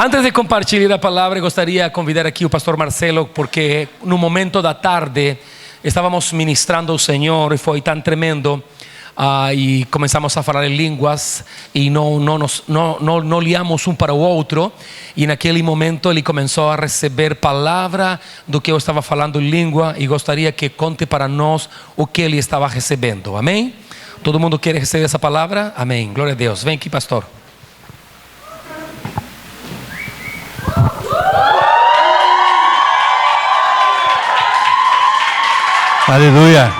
Antes de compartilhar a palavra, gostaria de convidar aqui o pastor Marcelo, porque no momento da tarde estávamos ministrando ao Senhor e foi tão tremendo. E começamos a falar em línguas e não olhamos um para o outro, e naquele momento ele começou a receber palavra do que eu estava falando em língua, e gostaria que conte para nós o que ele estava recebendo. Amém? Todo mundo quer receber essa palavra? Amém, glória a Deus. Vem aqui, pastor. Aleluia.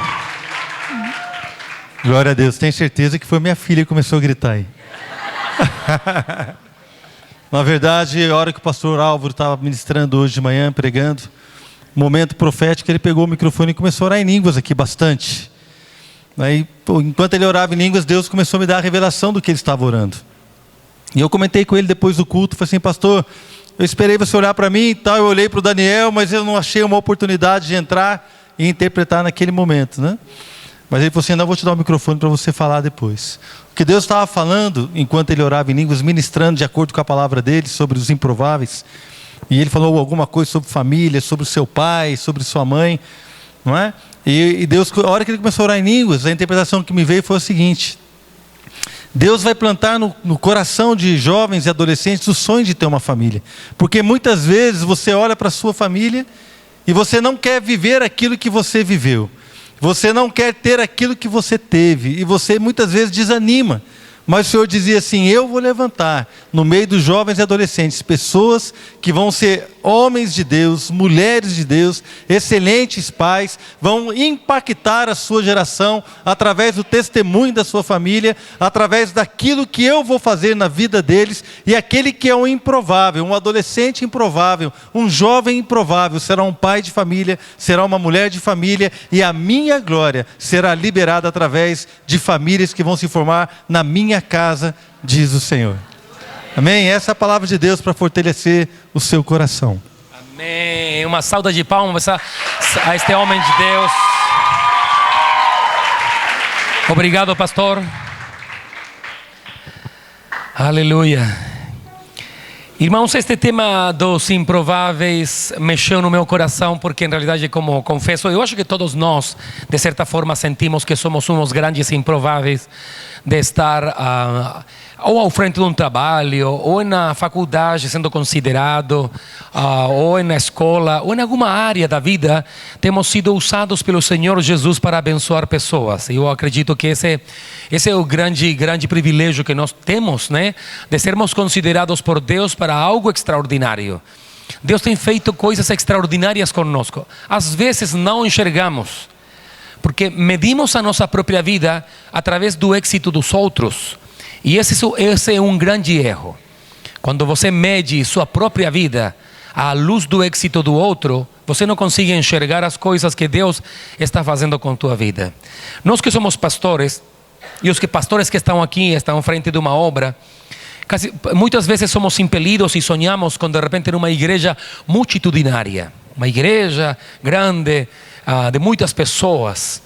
Glória a Deus. Tenho certeza que foi minha filha que começou a gritar aí. Na verdade, a hora que o pastor Álvaro estava ministrando hoje de manhã, pregando, momento profético, ele pegou o microfone e começou a orar em línguas aqui bastante. Aí, enquanto ele orava em línguas, Deus começou a me dar a revelação do que ele estava orando. E eu comentei com ele depois do culto, falei assim: pastor, eu esperei você olhar para mim e tal, eu olhei para o Daniel, mas eu não achei uma oportunidade de entrar e interpretar naquele momento, né? Mas ele falou assim: não, vou te dar o microfone para você falar depois. O que Deus estava falando, enquanto ele orava em línguas, ministrando de acordo com a palavra dele, sobre os improváveis. E ele falou alguma coisa sobre família, sobre o seu pai, sobre sua mãe, não é? E Deus, a hora que ele começou a orar em línguas, a interpretação que me veio foi o seguinte: Deus vai plantar no coração de jovens e adolescentes o sonho de ter uma família. Porque muitas vezes você olha para a sua família e você não quer viver aquilo que você viveu. Você não quer ter aquilo que você teve, e você muitas vezes desanima. Mas o Senhor dizia assim: eu vou levantar no meio dos jovens e adolescentes pessoas que vão ser homens de Deus, mulheres de Deus, excelentes pais, vão impactar a sua geração através do testemunho da sua família, através daquilo que eu vou fazer na vida deles. E aquele que é um improvável, um adolescente improvável, um jovem improvável, será um pai de família, será uma mulher de família, e a minha glória será liberada através de famílias que vão se formar na minha casa, diz o Senhor. Amém? Essa é a palavra de Deus para fortalecer o seu coração. Amém. Uma salva de palmas a este homem de Deus. Obrigado, pastor. Aleluia. Irmãos, este tema dos improváveis mexeu no meu coração, porque em realidade, como confesso, eu acho que todos nós, de certa forma, sentimos que somos uns grandes improváveis de estar ou ao frente de um trabalho, ou na faculdade sendo considerado, ou na escola, ou em alguma área da vida, temos sido usados pelo Senhor Jesus para abençoar pessoas. Eu acredito que esse é o grande privilégio que nós temos, né? De sermos considerados por Deus para algo extraordinário. Deus tem feito coisas extraordinárias conosco. Às vezes não enxergamos, porque medimos a nossa própria vida através do êxito dos outros. E esse é um grande erro. Quando você mede sua própria vida à luz do êxito do outro, você não consegue enxergar as coisas que Deus está fazendo com a tua vida. Nós que somos pastores, e os pastores que estão aqui, estão à frente de uma obra, muitas vezes somos impelidos e sonhamos com, de repente, uma igreja multitudinária, uma igreja grande, de muitas pessoas.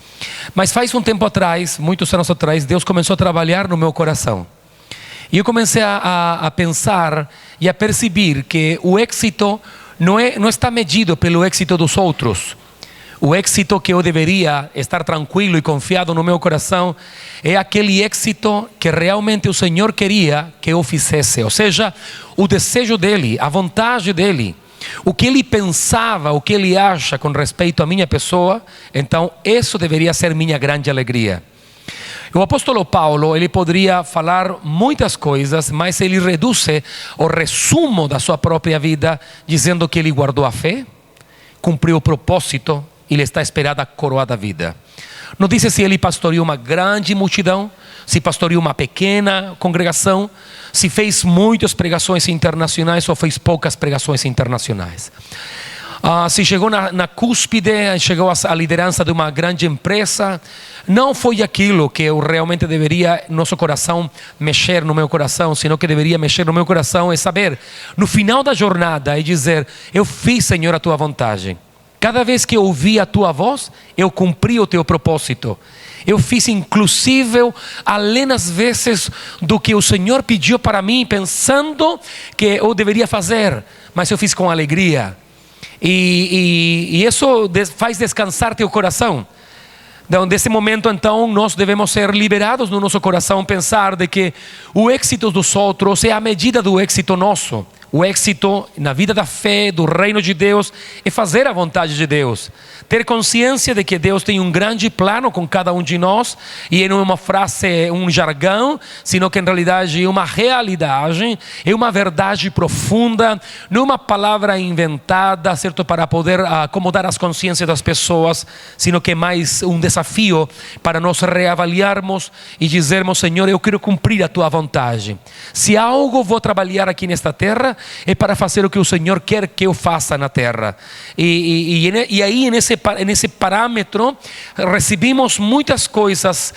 Mas faz um tempo atrás, muitos anos atrás, Deus começou a trabalhar no meu coração. E eu comecei a pensar e a perceber que o êxito não está medido pelo êxito dos outros. O êxito que eu deveria estar tranquilo e confiado no meu coração é aquele êxito que realmente o Senhor queria que eu fizesse. Ou seja, o desejo dele, a vontade dele. O que ele pensava, o que ele acha com respeito à minha pessoa. Então isso deveria ser minha grande alegria. O apóstolo Paulo, ele poderia falar muitas coisas, mas ele reduz o resumo da sua própria vida dizendo que ele guardou a fé, cumpriu o propósito e ele está esperando a coroa da vida. Não disse se ele pastoreou uma grande multidão, se pastoreou uma pequena congregação, se fez muitas pregações internacionais ou fez poucas pregações internacionais. Se chegou na cúspide, chegou à liderança de uma grande empresa. Não foi aquilo que eu realmente deveria, nosso coração, mexer no meu coração, sino que deveria mexer no meu coração é saber, no final da jornada, e dizer: eu fiz, Senhor, a tua vontade. Cada vez que ouvi a tua voz, eu cumpri o teu propósito. Eu fiz inclusive além às vezes do que o Senhor pediu para mim, pensando que eu deveria fazer, mas eu fiz com alegria. E isso faz descansar teu coração. Então, desse momento, então, nós devemos ser liberados no nosso coração, pensar de que o êxito dos outros é a medida do êxito nosso. O êxito na vida da fé, do reino de Deus, é fazer a vontade de Deus. Ter consciência de que Deus tem um grande plano com cada um de nós, e não é uma frase, um jargão, sino que em realidade é uma realidade, é uma verdade profunda, não é uma palavra inventada, certo, para poder acomodar as consciências das pessoas, sino que é mais um desafio para nós reavaliarmos e dizermos: Senhor, eu quero cumprir a tua vontade. Se algo vou trabalhar aqui nesta terra, é para fazer o que o Senhor quer que eu faça na terra. E aí nesse parâmetro recebemos muitas coisas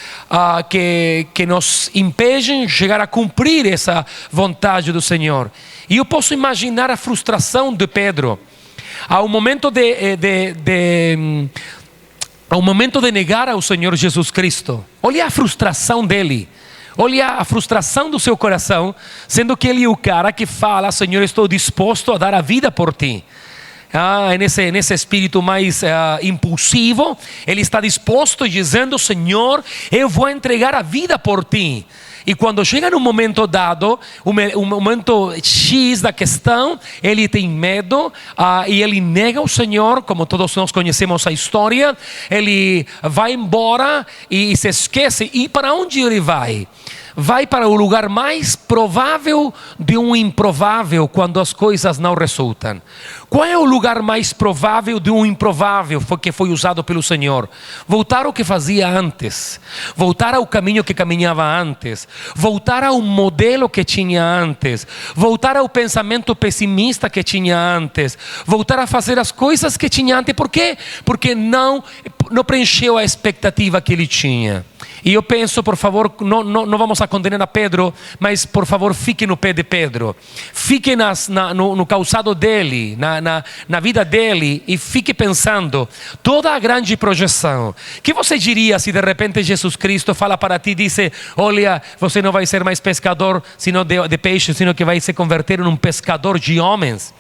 que nos impedem de chegar a cumprir essa vontade do Senhor. E eu posso imaginar a frustração de Pedro ao momento ao momento de negar ao Senhor Jesus Cristo. Olha a frustração dele. Olha a frustração do seu coração, sendo que ele é o cara que fala: Senhor, estou disposto a dar a vida por ti. Nesse espírito mais impulsivo, ele está disposto, dizendo: Senhor, eu vou entregar a vida por ti. E quando chega num momento dado, um momento X da questão, ele tem medo e ele nega o Senhor, como todos nós conhecemos a história. Ele vai embora e se esquece. E para onde ele vai? Vai para o lugar mais provável de um improvável, quando as coisas não resultam. Qual é o lugar mais provável de um improvável que foi usado pelo Senhor? Voltar ao que fazia antes, voltar ao caminho que caminhava antes, voltar ao modelo que tinha antes, voltar ao pensamento pessimista que tinha antes, voltar a fazer as coisas que tinha antes. Por quê? Porque não preencheu a expectativa que ele tinha. E eu penso, por favor, não vamos a condenar a Pedro, mas por favor fique no pé de Pedro, fique no calçado dele, na vida dele, e fique pensando toda a grande projeção. Que você diria se de repente Jesus Cristo fala para ti e diz: olha, você não vai ser mais pescador de peixes, sino que vai se converter em um pescador de homens.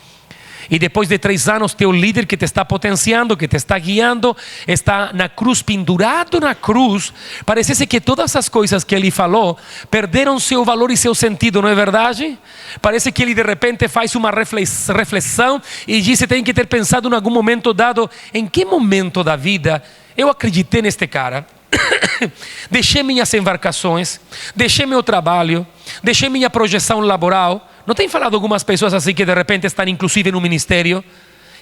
E depois de 3 anos, teu líder que te está potenciando, que te está guiando, está na cruz, pendurado na cruz. Parece que todas as coisas que ele falou perderam seu valor e seu sentido, não é verdade? Parece que ele de repente faz uma reflexão e diz: tem que ter pensado em algum momento dado, em que momento da vida eu acreditei neste cara. Deixei minhas embarcações, deixei meu trabalho, deixei minha projeção laboral. Não tem falado algumas pessoas assim que de repente estão inclusive no ministério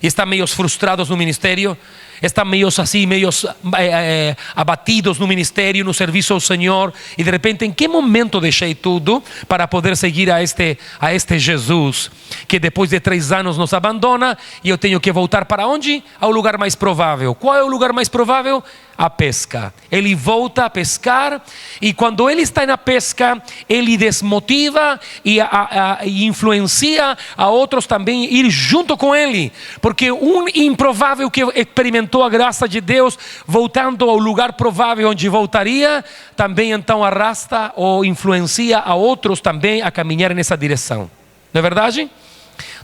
e estão meio frustrados no ministério, estão meio assim, meio abatidos no ministério, no serviço ao Senhor, e de repente: em que momento deixei tudo para poder seguir a este Jesus que depois de 3 anos nos abandona, e eu tenho que voltar para onde? Ao lugar mais provável. Qual é o lugar mais provável? A pesca. Ele volta a pescar, e quando ele está na pesca, ele desmotiva e influencia a outros também ir junto com ele, porque um improvável que experimentou a graça de Deus, voltando ao lugar provável onde voltaria, também então arrasta ou influencia a outros também a caminhar nessa direção. Não é verdade?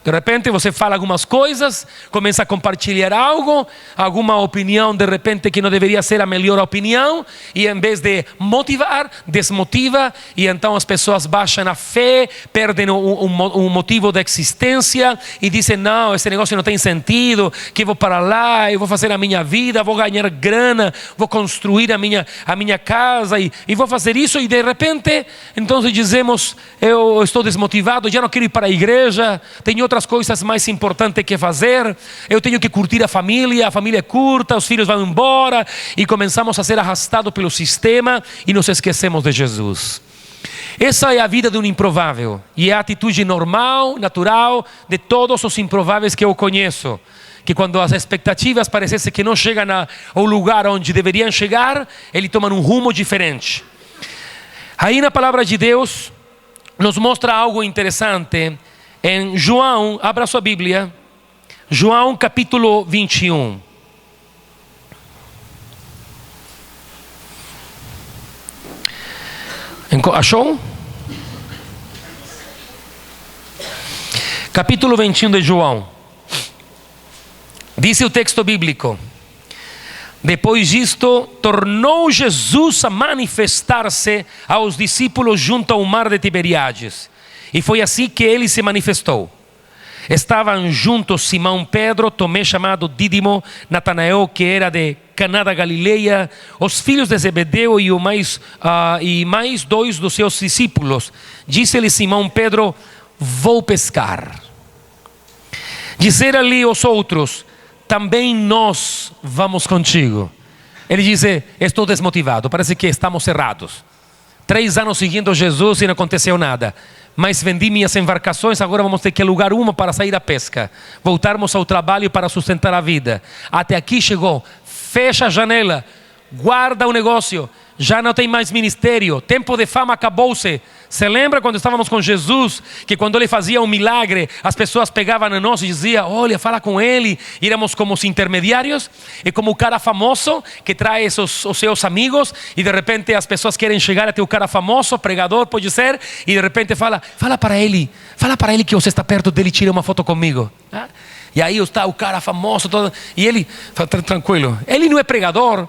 De repente você fala algumas coisas, começa a compartilhar algo, alguma opinião de repente que não deveria ser a melhor opinião, e em vez de motivar, desmotiva, e então as pessoas baixam a fé, perdem um motivo da existência e dizem: não, esse negócio não tem sentido, que vou para lá, eu vou fazer a minha vida, vou ganhar grana, vou construir a minha casa e vou fazer isso. E de repente então dizemos: eu estou desmotivado, já não quero ir para a igreja, tenho outras coisas mais importantes que fazer, eu tenho que curtir a família é curta, os filhos vão embora, e começamos a ser arrastados pelo sistema e nos esquecemos de Jesus. Essa é a vida de um improvável, e é a atitude normal, natural de todos os improváveis que eu conheço, que quando as expectativas parecem que não chegam ao lugar onde deveriam chegar, eles tomam um rumo diferente. Aí na palavra de Deus nos mostra algo interessante. Em João, abra sua Bíblia, João capítulo 21. Achou? Capítulo 21 de João. Diz o texto bíblico: depois disto, tornou Jesus a manifestar-se aos discípulos junto ao mar de Tiberíades. E foi assim que ele se manifestou. Estavam juntos Simão Pedro, Tomé chamado Dídimo, Natanael, que era de Caná da Galileia, os filhos de Zebedeu e mais 2 dos seus discípulos. Disse-lhe Simão Pedro: vou pescar. Disseram-lhe os outros: também nós vamos contigo. Ele disse: estou desmotivado, parece que estamos errados. 3 anos seguindo Jesus e não aconteceu nada. Mas vendi minhas embarcações, agora vamos ter que alugar uma para sair à pesca. Voltarmos ao trabalho para sustentar a vida. Até aqui chegou. Fecha a janela, guarda o negócio. Já não tem mais ministério, tempo de fama acabou-se. Se lembra quando estávamos com Jesus, que quando ele fazia um milagre, as pessoas pegavam a nós e diziam: olha, fala com ele. E éramos como os intermediários. E como o cara famoso que traz os seus amigos, e de repente as pessoas querem chegar até o cara famoso, pregador pode ser, e de repente fala para ele que você está perto dele e tira uma foto comigo. E aí está o cara famoso todo, e ele fala: tranquilo, ele não é pregador.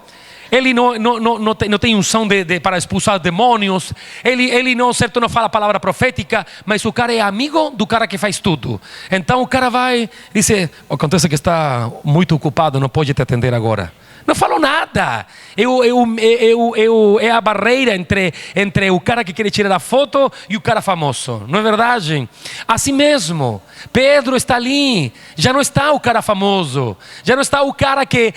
Ele não tem unção para expulsar demônios. Ele não fala a palavra profética. Mas o cara é amigo do cara que faz tudo. Então o cara vai e diz: acontece que está muito ocupado, não pode te atender agora. Não falou nada. É a barreira entre o cara que quer tirar a foto e o cara famoso. Não é verdade? Assim mesmo, Pedro está ali. Já não está o cara famoso. Já não está o cara que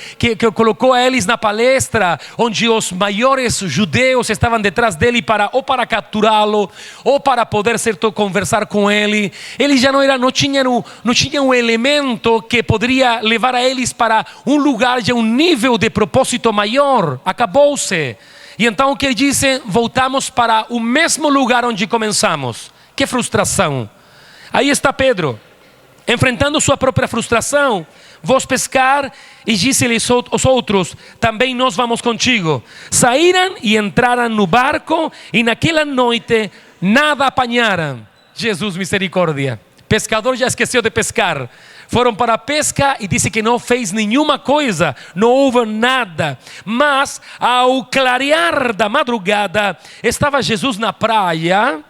colocou eles na palestra, onde os maiores judeus estavam detrás dele para capturá-lo, ou para poder conversar com ele. Ele já não tinha um elemento que poderia levar a eles para um lugar de um nível de propósito maior. Acabou-se. E então o que ele disse: voltamos para o mesmo lugar onde começamos. Que frustração. Aí está Pedro, enfrentando sua própria frustração. Vou pescar. E disse-lhes os outros: também nós vamos contigo. Saíram e entraram no barco, e naquela noite nada apanharam. Jesus, misericórdia. Pescador já esqueceu de pescar. Foram para a pesca e disse que não fez nenhuma coisa, não houve nada. Mas ao clarear da madrugada, estava Jesus na praia.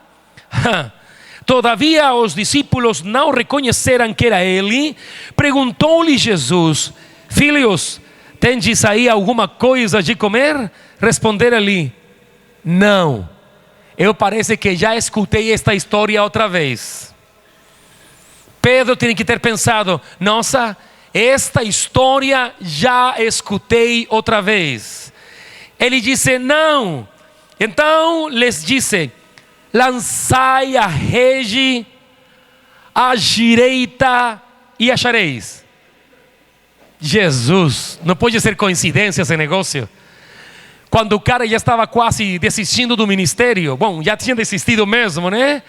Todavia os discípulos não reconheceram que era ele. Perguntou-lhe Jesus: filhos, tendes aí alguma coisa de comer? Responderam-lhe: não. Eu parece que já escutei esta história outra vez. Pedro tem que ter pensado: nossa, esta história já escutei outra vez. Ele disse: não. Então lhes disse: lançai a rede à direita e achareis. Jesus, não pode ser coincidência esse negócio. Quando o cara já estava quase desistindo do ministério, bom, já tinha desistido mesmo, né?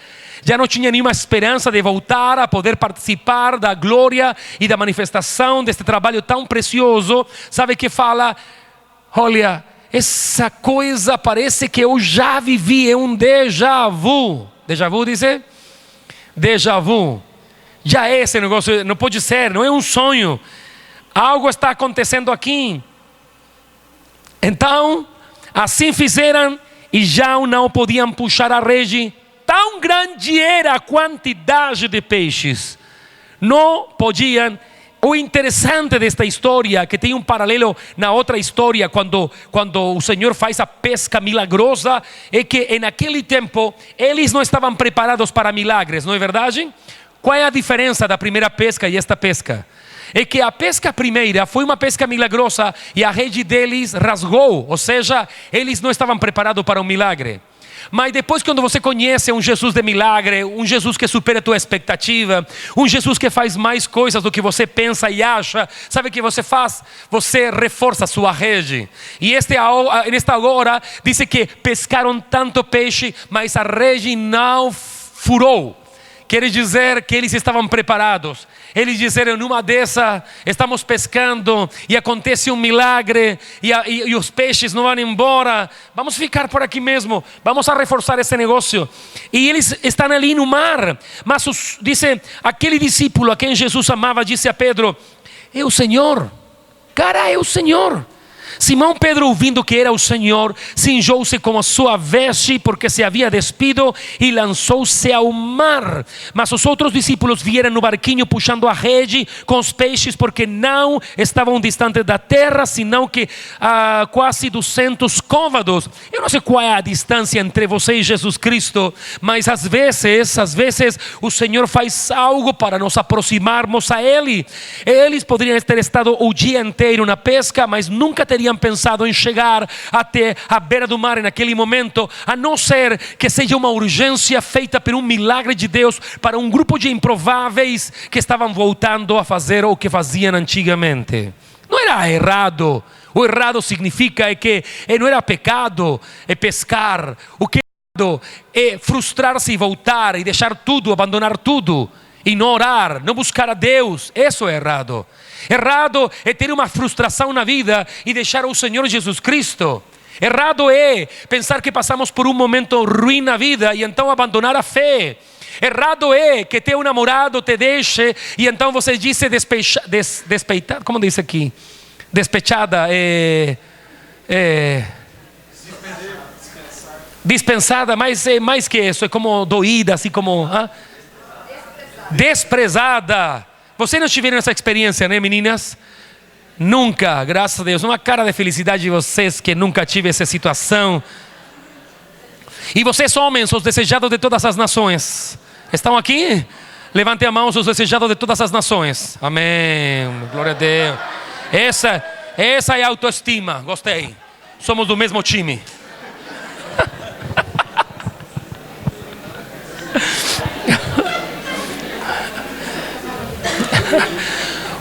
Já não tinha nenhuma esperança de voltar a poder participar da glória e da manifestação deste trabalho tão precioso. Sabe que fala: olha, essa coisa parece que eu já vivi, é um déjà vu. Déjà vu, dizer? Déjà vu. Já é esse negócio, não pode ser, não é um sonho. Algo está acontecendo aqui. Então, assim fizeram e já não podiam puxar a rede. Tão grande era a quantidade de peixes. Não podiam. O interessante desta história, que tem um paralelo na outra história, quando o Senhor faz a pesca milagrosa, é que naquele tempo eles não estavam preparados para milagres, não é verdade? Qual é a diferença da primeira pesca e esta pesca? É que a pesca primeira foi uma pesca milagrosa e a rede deles rasgou, ou seja, eles não estavam preparados para um milagre. Mas depois, quando você conhece um Jesus de milagre, um Jesus que supera a tua expectativa, um Jesus que faz mais coisas do que você pensa e acha, sabe o que você faz? Você reforça a sua rede. E nesta hora, diz que pescaram tanto peixe, mas a rede não furou. quer dizer que eles estavam preparados. Eles disseram, numa dessa, estamos pescando e acontece um milagre e os peixes não vão embora. Vamos ficar por aqui mesmo, vamos a reforçar esse negócio. E eles estão ali no mar. Mas dice, aquele discípulo a quem Jesus amava, disse a Pedro, é o Senhor, cara, é o Senhor. Simão Pedro, ouvindo que era o Senhor, cingiu-se com a sua veste, porque se havia despido, e lançou-se ao mar. Mas os outros discípulos vieram no barquinho puxando a rede com os peixes, porque não estavam distantes da terra, senão que quase 200 côvados. Eu não sei qual é a distância entre você e Jesus Cristo, mas às vezes o Senhor faz algo para nos aproximarmos a Ele. Eles poderiam ter estado o dia inteiro na pesca, mas nunca teriam pensado em chegar até a beira do mar naquele momento, a não ser que seja uma urgência feita por um milagre de Deus para um grupo de improváveis que estavam voltando a fazer o que faziam antigamente. Não era errado. O errado significa que não era pecado pescar. O que é errado é frustrar-se e voltar e deixar tudo, abandonar tudo. E não orar, não buscar a Deus. Isso é errado. Errado é ter uma frustração na vida e deixar o Senhor Jesus Cristo. Errado é pensar que passamos por um momento ruim na vida e então abandonar a fé. Errado é que teu namorado te deixe e então você disse despeitada, como diz aqui? Despechada, dispensada, mas é mais que isso, é como doída, assim como... desprezada. Vocês não tiveram essa experiência, né, meninas? Nunca, graças a Deus. Uma cara de felicidade de vocês que nunca tive essa situação. E vocês homens, os desejados de todas as nações, estão aqui? Levantem a mão os desejados de todas as nações. Amém, glória a Deus. Essa é a autoestima, gostei. Somos do mesmo time.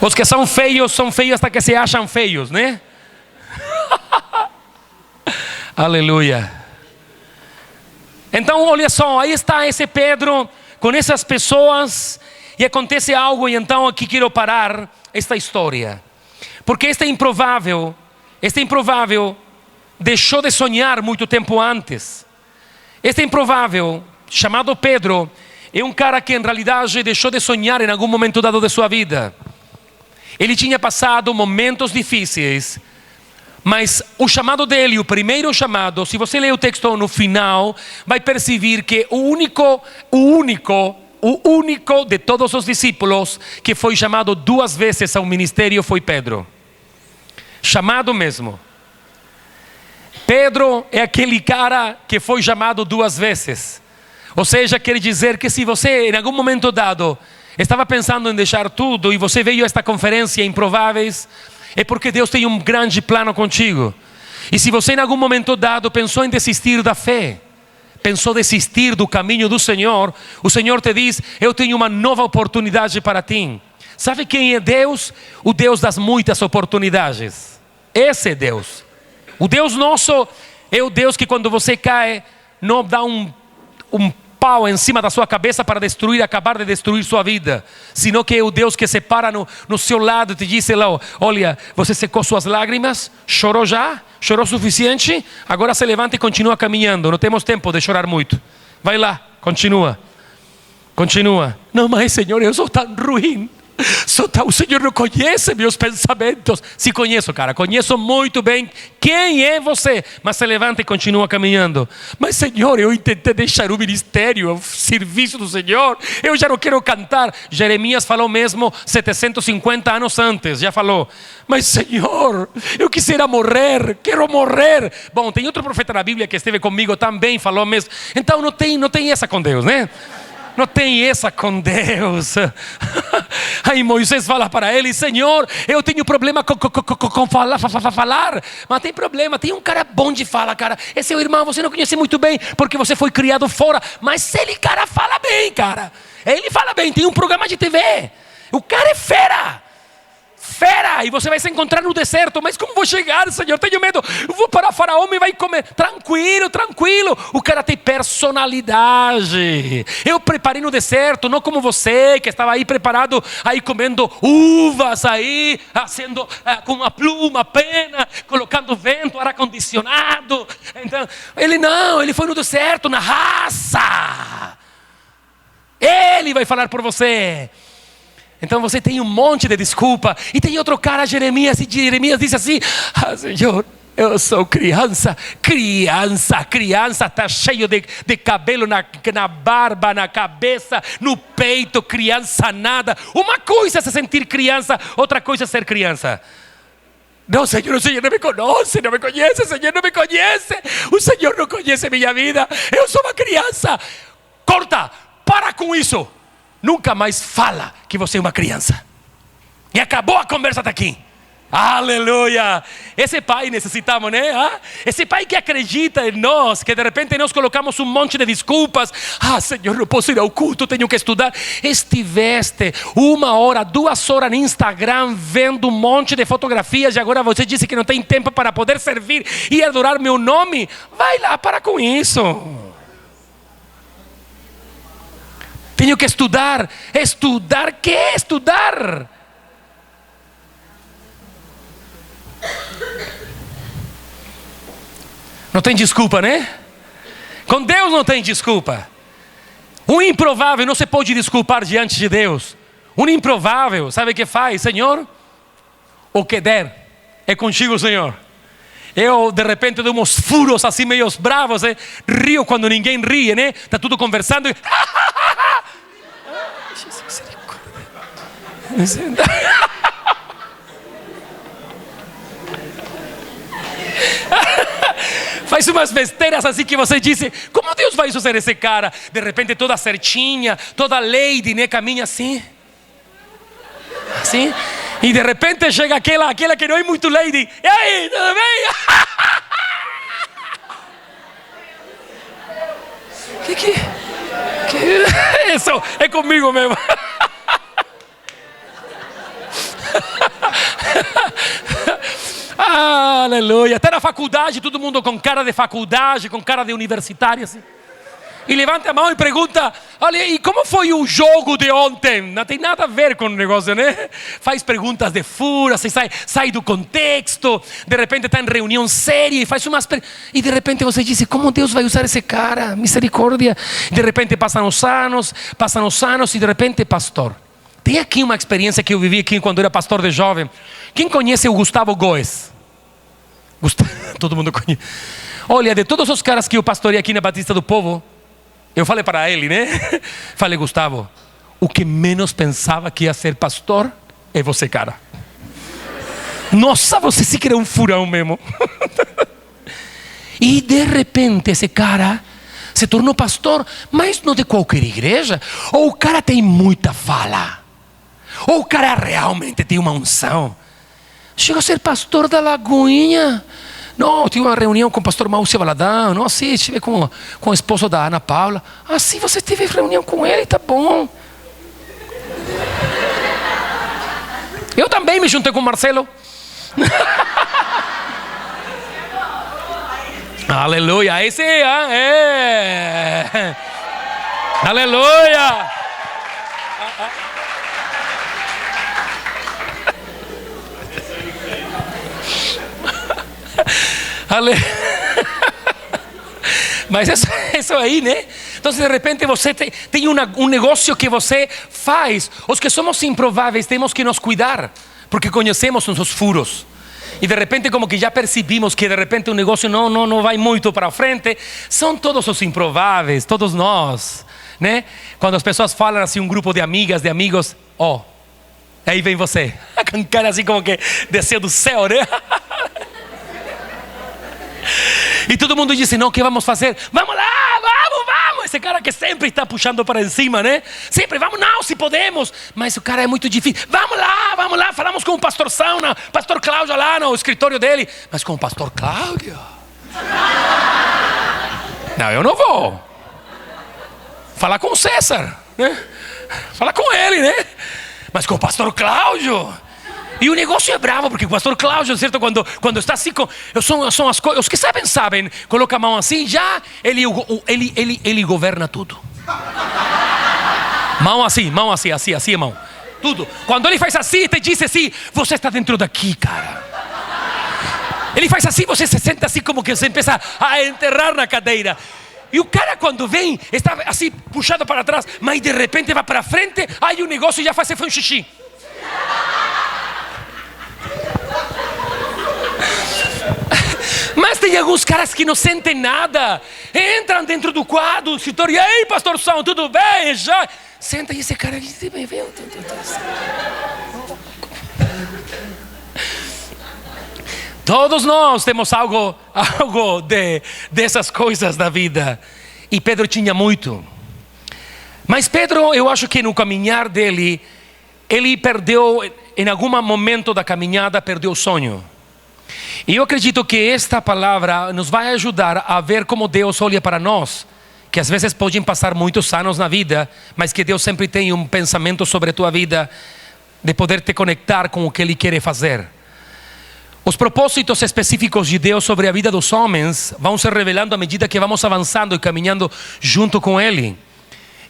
Os que são feios até que se acham feios, né? Aleluia. Então olha só, aí está esse Pedro com essas pessoas e acontece algo. E então aqui quero parar esta história, porque este improvável deixou de sonhar muito tempo antes. Este improvável chamado Pedro é um cara que em realidade deixou de sonhar em algum momento dado de sua vida. Ele tinha passado momentos difíceis, mas o chamado dele, o primeiro chamado, se você ler o texto no final, vai perceber que o único de todos os discípulos que foi chamado 2 vezes ao ministério foi Pedro. Chamado mesmo. Pedro é aquele cara que foi chamado 2 vezes. Ou seja, quer dizer que se você em algum momento dado estava pensando em deixar tudo e você veio a esta conferência Improváveis, é porque Deus tem um grande plano contigo. E se você em algum momento dado pensou em desistir da fé, pensou desistir do caminho do Senhor, o Senhor te diz, eu tenho uma nova oportunidade para ti. Sabe quem é Deus? O Deus das muitas oportunidades. Esse é Deus. O Deus nosso é o Deus que quando você cai, não dá um pau em cima da sua cabeça para acabar de destruir sua vida, sino que é o Deus que se para no seu lado e te diz lá, olha, você secou suas lágrimas, chorou já? Chorou suficiente? Agora se levanta e continua caminhando, não temos tempo de chorar muito, vai lá, continua. Não, mas Senhor, eu sou tão ruim, o Senhor não conhece meus pensamentos. Se conheço, cara, conheço muito bem quem é você, mas se levanta e continua caminhando. Mas Senhor, eu tentei deixar o ministério, o serviço do Senhor, eu já não quero cantar. Jeremias falou mesmo 750 anos antes, já falou, mas Senhor, eu quisera morrer, quero morrer. Bom, tem outro profeta na Bíblia que esteve comigo também, falou mesmo. Então não tem essa com Deus, né? Não tem essa com Deus. Aí Moisés fala para ele, Senhor, eu tenho problema com falar. Mas tem problema, tem um cara bom de fala, cara. Esse é o irmão, você não conhece muito bem, porque você foi criado fora. Mas ele, cara, fala bem, cara. Ele fala bem, tem um programa de TV. O cara é fera. sexta-feira e você vai se encontrar no deserto. Mas como vou chegar, Senhor? Tenho medo. Eu vou para Faraó e vai comer. Tranquilo, tranquilo. O cara tem personalidade. Eu preparei no deserto, não como você que estava aí preparado, aí comendo uvas, aí fazendo com uma pluma, pena, colocando vento, ar-condicionado. Então, ele foi no deserto, na raça. Ele vai falar por você. Então você tem um monte de desculpa. E tem outro cara, Jeremias, e Jeremias diz assim: Senhor, eu sou criança, está cheio de cabelo na barba, na cabeça, no peito, criança nada. Uma coisa é se sentir criança, outra coisa é ser criança. Não, Senhor, o Senhor não me conhece, não me conhece, o Senhor não me conhece. O Senhor não conhece minha vida, eu sou uma criança. Corta, para com isso. Nunca mais fala que você é uma criança. E acabou a conversa daqui. Aleluia. Esse pai necessitamos, né? Esse pai que acredita em nós, que de repente nós colocamos um monte de desculpas. Senhor, não posso ir ao culto, tenho que estudar. Estiveste 1 hora, 2 horas no Instagram vendo um monte de fotografias e agora você disse que não tem tempo para poder servir e adorar meu nome. Vai lá, para com isso. Tenho que estudar. Estudar, que é estudar? Não tem desculpa, né? Com Deus não tem desculpa. Um improvável não se pode desculpar diante de Deus. Um improvável, sabe o que faz? Senhor, o que der é contigo, Senhor. Eu de repente dou uns furos assim meio bravos, rio quando ninguém ri, né? Está tudo conversando e... Faz umas besteiras assim que você disse: como Deus vai usar esse cara? De repente toda certinha, toda lady, né? Caminha assim, assim. E de repente chega aquela que não é muito lady. E aí, tudo bem? Que isso é comigo mesmo. Aleluia. Até na faculdade, todo mundo com cara de faculdade, com cara de universitário assim. E levanta a mão e pergunta: olha, e como foi o jogo de ontem? Não tem nada a ver com o negócio, né? Faz perguntas de fura, sai do contexto. De repente está em reunião séria e faz umas e de repente você diz: como Deus vai usar esse cara? Misericórdia. De repente passam os anos e de repente, pastor. Tem aqui uma experiência que eu vivi aqui quando era pastor de jovem. Quem conhece o Gustavo Góes? Todo mundo conhece. Olha, de todos os caras que eu pastorei aqui na Batista do Povo, eu falei para ele, né? Falei: Gustavo, o que menos pensava que ia ser pastor é você, cara. Nossa, você se que era um furão mesmo. E de repente esse cara se tornou pastor, mas não de qualquer igreja. Ou o cara tem muita fala, ou o cara realmente tem uma unção. Chegou a ser pastor da Lagoinha. Não, tive uma reunião com o pastor Maurício Valadão. Não, sim, estive com o esposo da Ana Paula. Sim, você teve reunião com ele, tá bom. Eu também me juntei com o Marcelo. Aleluia, esse é. Aleluia. Mas isso aí, né? Então de repente você tem um negócio que você faz. Os que somos improváveis temos que nos cuidar, porque conhecemos nossos furos. E de repente como que já percebimos que de repente o negócio não vai muito para frente. São todos os improváveis, todos nós, né? Quando as pessoas falam assim, um grupo de amigas, de amigos, aí vem você, com cara assim como que desceu do céu, né? E todo mundo diz: não, o que vamos fazer? Vamos lá, vamos. Esse cara que sempre está puxando para cima, né? Sempre, vamos, não, se podemos. Mas o cara é muito difícil. Vamos lá. Falamos com o pastor Sauna, pastor Cláudio lá no escritório dele. Mas com o pastor Cláudio? Não, eu não vou. Falar com o César, né? Falar com ele, né? Mas com o pastor Cláudio? E o negócio é bravo, porque o pastor Cláudio, certo, quando está assim, são as coisas, os que sabem, coloca a mão assim, já ele governa tudo. Mão assim, assim a mão. Tudo. Quando ele faz assim, te diz assim, você está dentro daqui, cara. Ele faz assim, você se senta assim como que você empieza a enterrar na cadeira. E o cara quando vem, está assim puxado para trás, mas de repente vai para frente, aí o negócio já faz um xixi. Mas tem alguns caras que não sentem nada, entram dentro do quadro, do escritório, e aí, pastor São, tudo bem? Já senta e esse cara aqui, todos nós temos algo dessas coisas da vida. E Pedro tinha muito. Mas Pedro, eu acho que no caminhar dele, ele perdeu, em algum momento da caminhada, perdeu o sonho. E eu acredito que esta palavra nos vai ajudar a ver como Deus olha para nós, que às vezes podem passar muitos anos na vida, mas que Deus sempre tem um pensamento sobre a tua vida, de poder te conectar com o que Ele quer fazer. Os propósitos específicos de Deus sobre a vida dos homens vão se revelando à medida que vamos avançando e caminhando junto com Ele.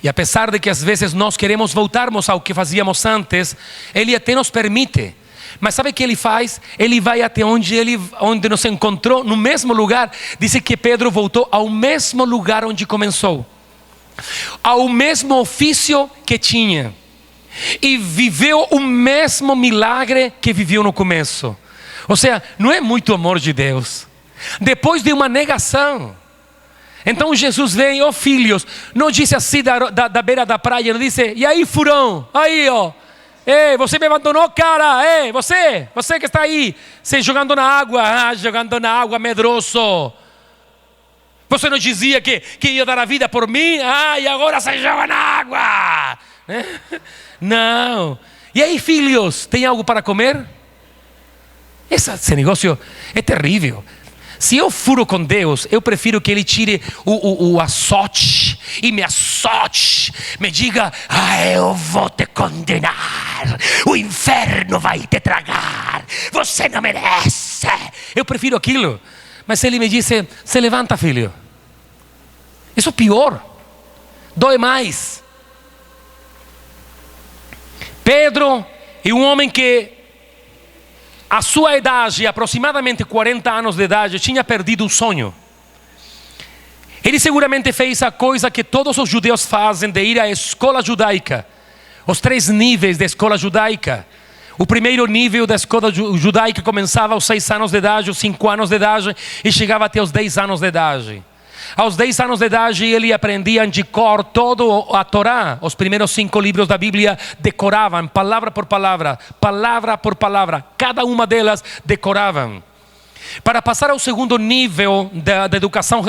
E apesar de que às vezes nós queremos voltarmos ao que fazíamos antes, Ele até nos permite. Mas sabe o que Ele faz? Ele vai até onde nos encontrou, no mesmo lugar. Diz que Pedro voltou ao mesmo lugar onde começou, ao mesmo ofício que tinha, e viveu o mesmo milagre que viveu no começo. Ou seja, não é muito amor de Deus? Depois de uma negação, então Jesus vem, ó filhos, não disse assim da beira da praia, não disse, e aí furão, aí ó, ei, você me abandonou, cara, ei, você que está aí, você jogando na água, medroso. Você não dizia que ia dar a vida por mim? E agora você joga na água. Não. E aí, filhos, tem algo para comer? Esse negócio é terrível. Se eu furo com Deus, eu prefiro que Ele tire o açote e me açote, me diga, eu vou te condenar, o inferno vai te tragar, você não merece. Eu prefiro aquilo. Mas se Ele me disse, se levanta, filho, isso é pior, dói mais. Pedro é um homem que a sua idade, aproximadamente 40 anos de idade, tinha perdido o sonho. Ele seguramente fez a coisa que todos os judeus fazem, de ir à escola judaica. Os 3 níveis da escola judaica. O primeiro nível da escola judaica começava aos 6 anos de idade, aos 5 anos de idade, e chegava até os 10 anos de idade. Aos 10 anos de idade ele aprendia de cor todo a Torá. Os primeiros 5 livros da Bíblia decoravam, palavra por palavra, cada uma delas decoravam. Para passar ao segundo nível da educação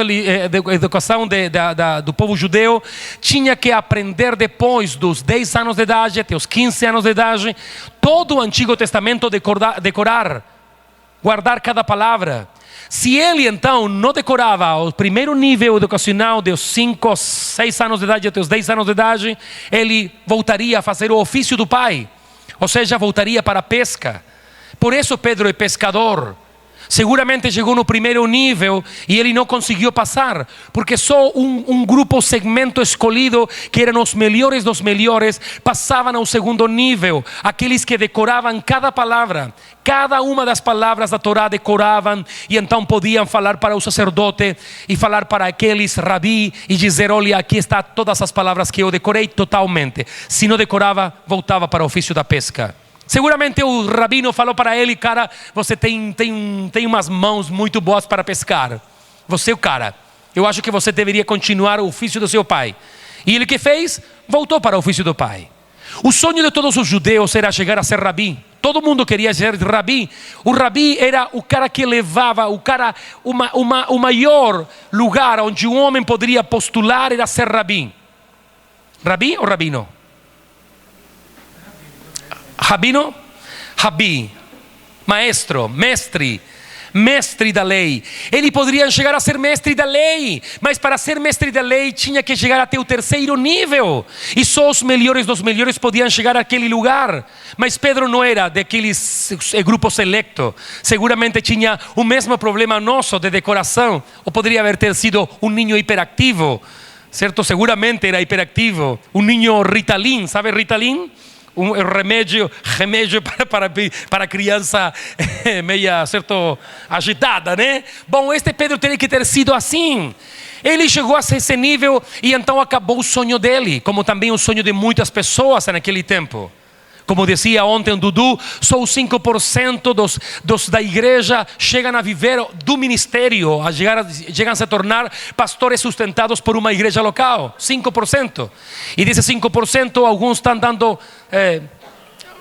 do povo judeu, tinha que aprender depois dos 10 anos de idade até os 15 anos de idade, todo o Antigo Testamento decorar, guardar cada palavra. Se ele então não decorava o primeiro nível educacional dos 5, 6 anos de idade até os 10 anos de idade, ele voltaria a fazer o ofício do pai, ou seja, voltaria para a pesca. Por isso Pedro é pescador. Seguramente chegou no primeiro nível e ele não conseguiu passar, porque só um grupo, segmento escolhido, que eram os melhores dos melhores, passavam ao segundo nível. Aqueles que decoravam cada palavra, cada uma das palavras da Torá decoravam, e então podiam falar para o sacerdote e falar para aqueles rabi e dizer, olha, aqui está todas as palavras que eu decorei totalmente. Se não decorava, voltava para o ofício da pesca. Seguramente o rabino falou para ele, cara, você tem umas mãos muito boas para pescar. Você é o cara. Eu acho que você deveria continuar o ofício do seu pai. E ele que fez? Voltou para o ofício do pai. O sonho de todos os judeus era chegar a ser rabi. Todo mundo queria ser rabi. O rabi era o cara que levava, o maior lugar onde um homem poderia postular era ser rabi. Rabi ou rabino? Rabino, rabi, maestro, mestre. mestre da lei. Ele poderia chegar a ser mestre da lei, mas para ser mestre da lei tinha que chegar até o terceiro nível. E só os melhores dos melhores podiam chegar àquele lugar. Mas Pedro não era daqueles grupo selecto. Seguramente tinha o mesmo problema nosso de decoração. Ou poderia ter sido um ninho hiperactivo, certo? Seguramente era hiperactivo. Um ninho Ritalin, sabe Ritalin? Um remédio para criança meia, certo, agitada, né? Bom, este Pedro teria que ter sido assim. Ele chegou a esse nível e então acabou o sonho dele, como também o sonho de muitas pessoas naquele tempo. Como dizia ontem o Dudu, só os 5% dos da igreja chegam a viver do ministério, chegam a se tornar pastores sustentados por uma igreja local. 5%. E desses 5%, alguns estão dando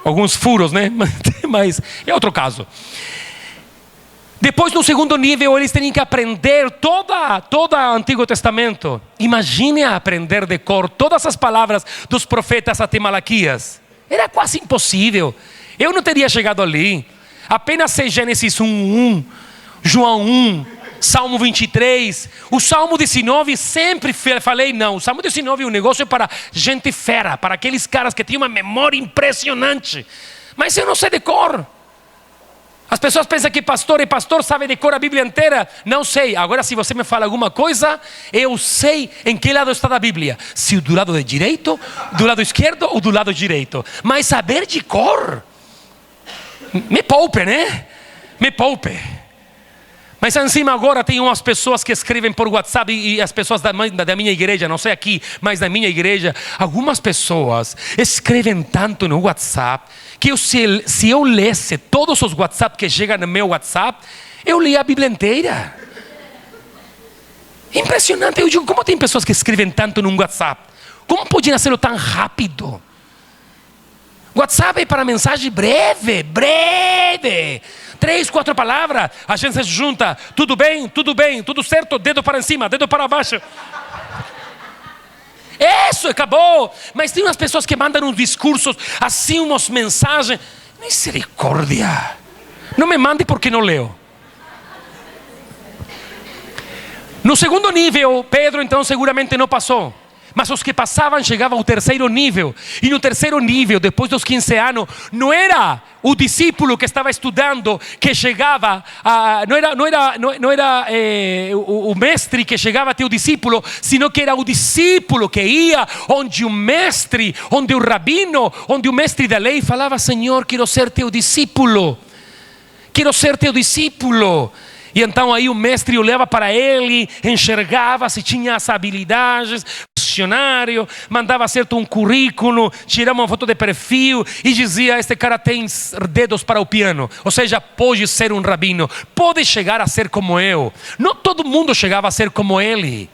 alguns furos, né? Mas é outro caso. Depois, no segundo nível, eles têm que aprender todo o Antigo Testamento. Imagine aprender de cor todas as palavras dos profetas até Malaquias. Era quase impossível. Eu não teria chegado ali. Apenas sei Gênesis 1:1, João 1, Salmo 23. O Salmo 19 sempre falei não. O Salmo 19 é um negócio para gente fera, para aqueles caras que têm uma memória impressionante. Mas eu não sei de cor. As pessoas pensam que pastor e pastor sabe de cor a Bíblia inteira. Não sei. Agora, se você me fala alguma coisa, eu sei em que lado está da Bíblia. Se do lado direito, do lado esquerdo ou do lado direito. Mas saber de cor, me poupe, né? Me poupe. Mas em cima agora tem umas pessoas que escrevem por WhatsApp e as pessoas da minha igreja, não sei aqui, mas da minha igreja, algumas pessoas escrevem tanto no WhatsApp que se eu lesse todos os WhatsApp que chegam no meu WhatsApp, eu li a Bíblia inteira. Impressionante. Eu digo, como tem pessoas que escrevem tanto no WhatsApp? Como podiam ser tão rápido? WhatsApp é para mensagem breve. 3, 4 palavras, a gente se junta, tudo bem, tudo certo, dedo para cima, dedo para baixo. Isso, acabou. Mas tem umas pessoas que mandam uns discursos, assim umas mensagens. Misericórdia. Não me mande porque não leu. No segundo nível, Pedro então seguramente não passou. Mas os que passavam chegavam ao terceiro nível. E no terceiro nível, depois dos 15 anos, não era o discípulo que estava estudando que chegava, não era o mestre que chegava até o discípulo, sino que era o discípulo que ia onde o mestre, onde o rabino, onde o mestre da lei falava: Senhor, quero ser teu discípulo. Quero ser teu discípulo. E então aí o mestre olhava para ele, enxergava se tinha as habilidades, dicionário, mandava certo um currículo, tirava uma foto de perfil e dizia: este cara tem dedos para o piano, ou seja, pode ser um rabino, pode chegar a ser como eu. Não todo mundo chegava a ser como ele.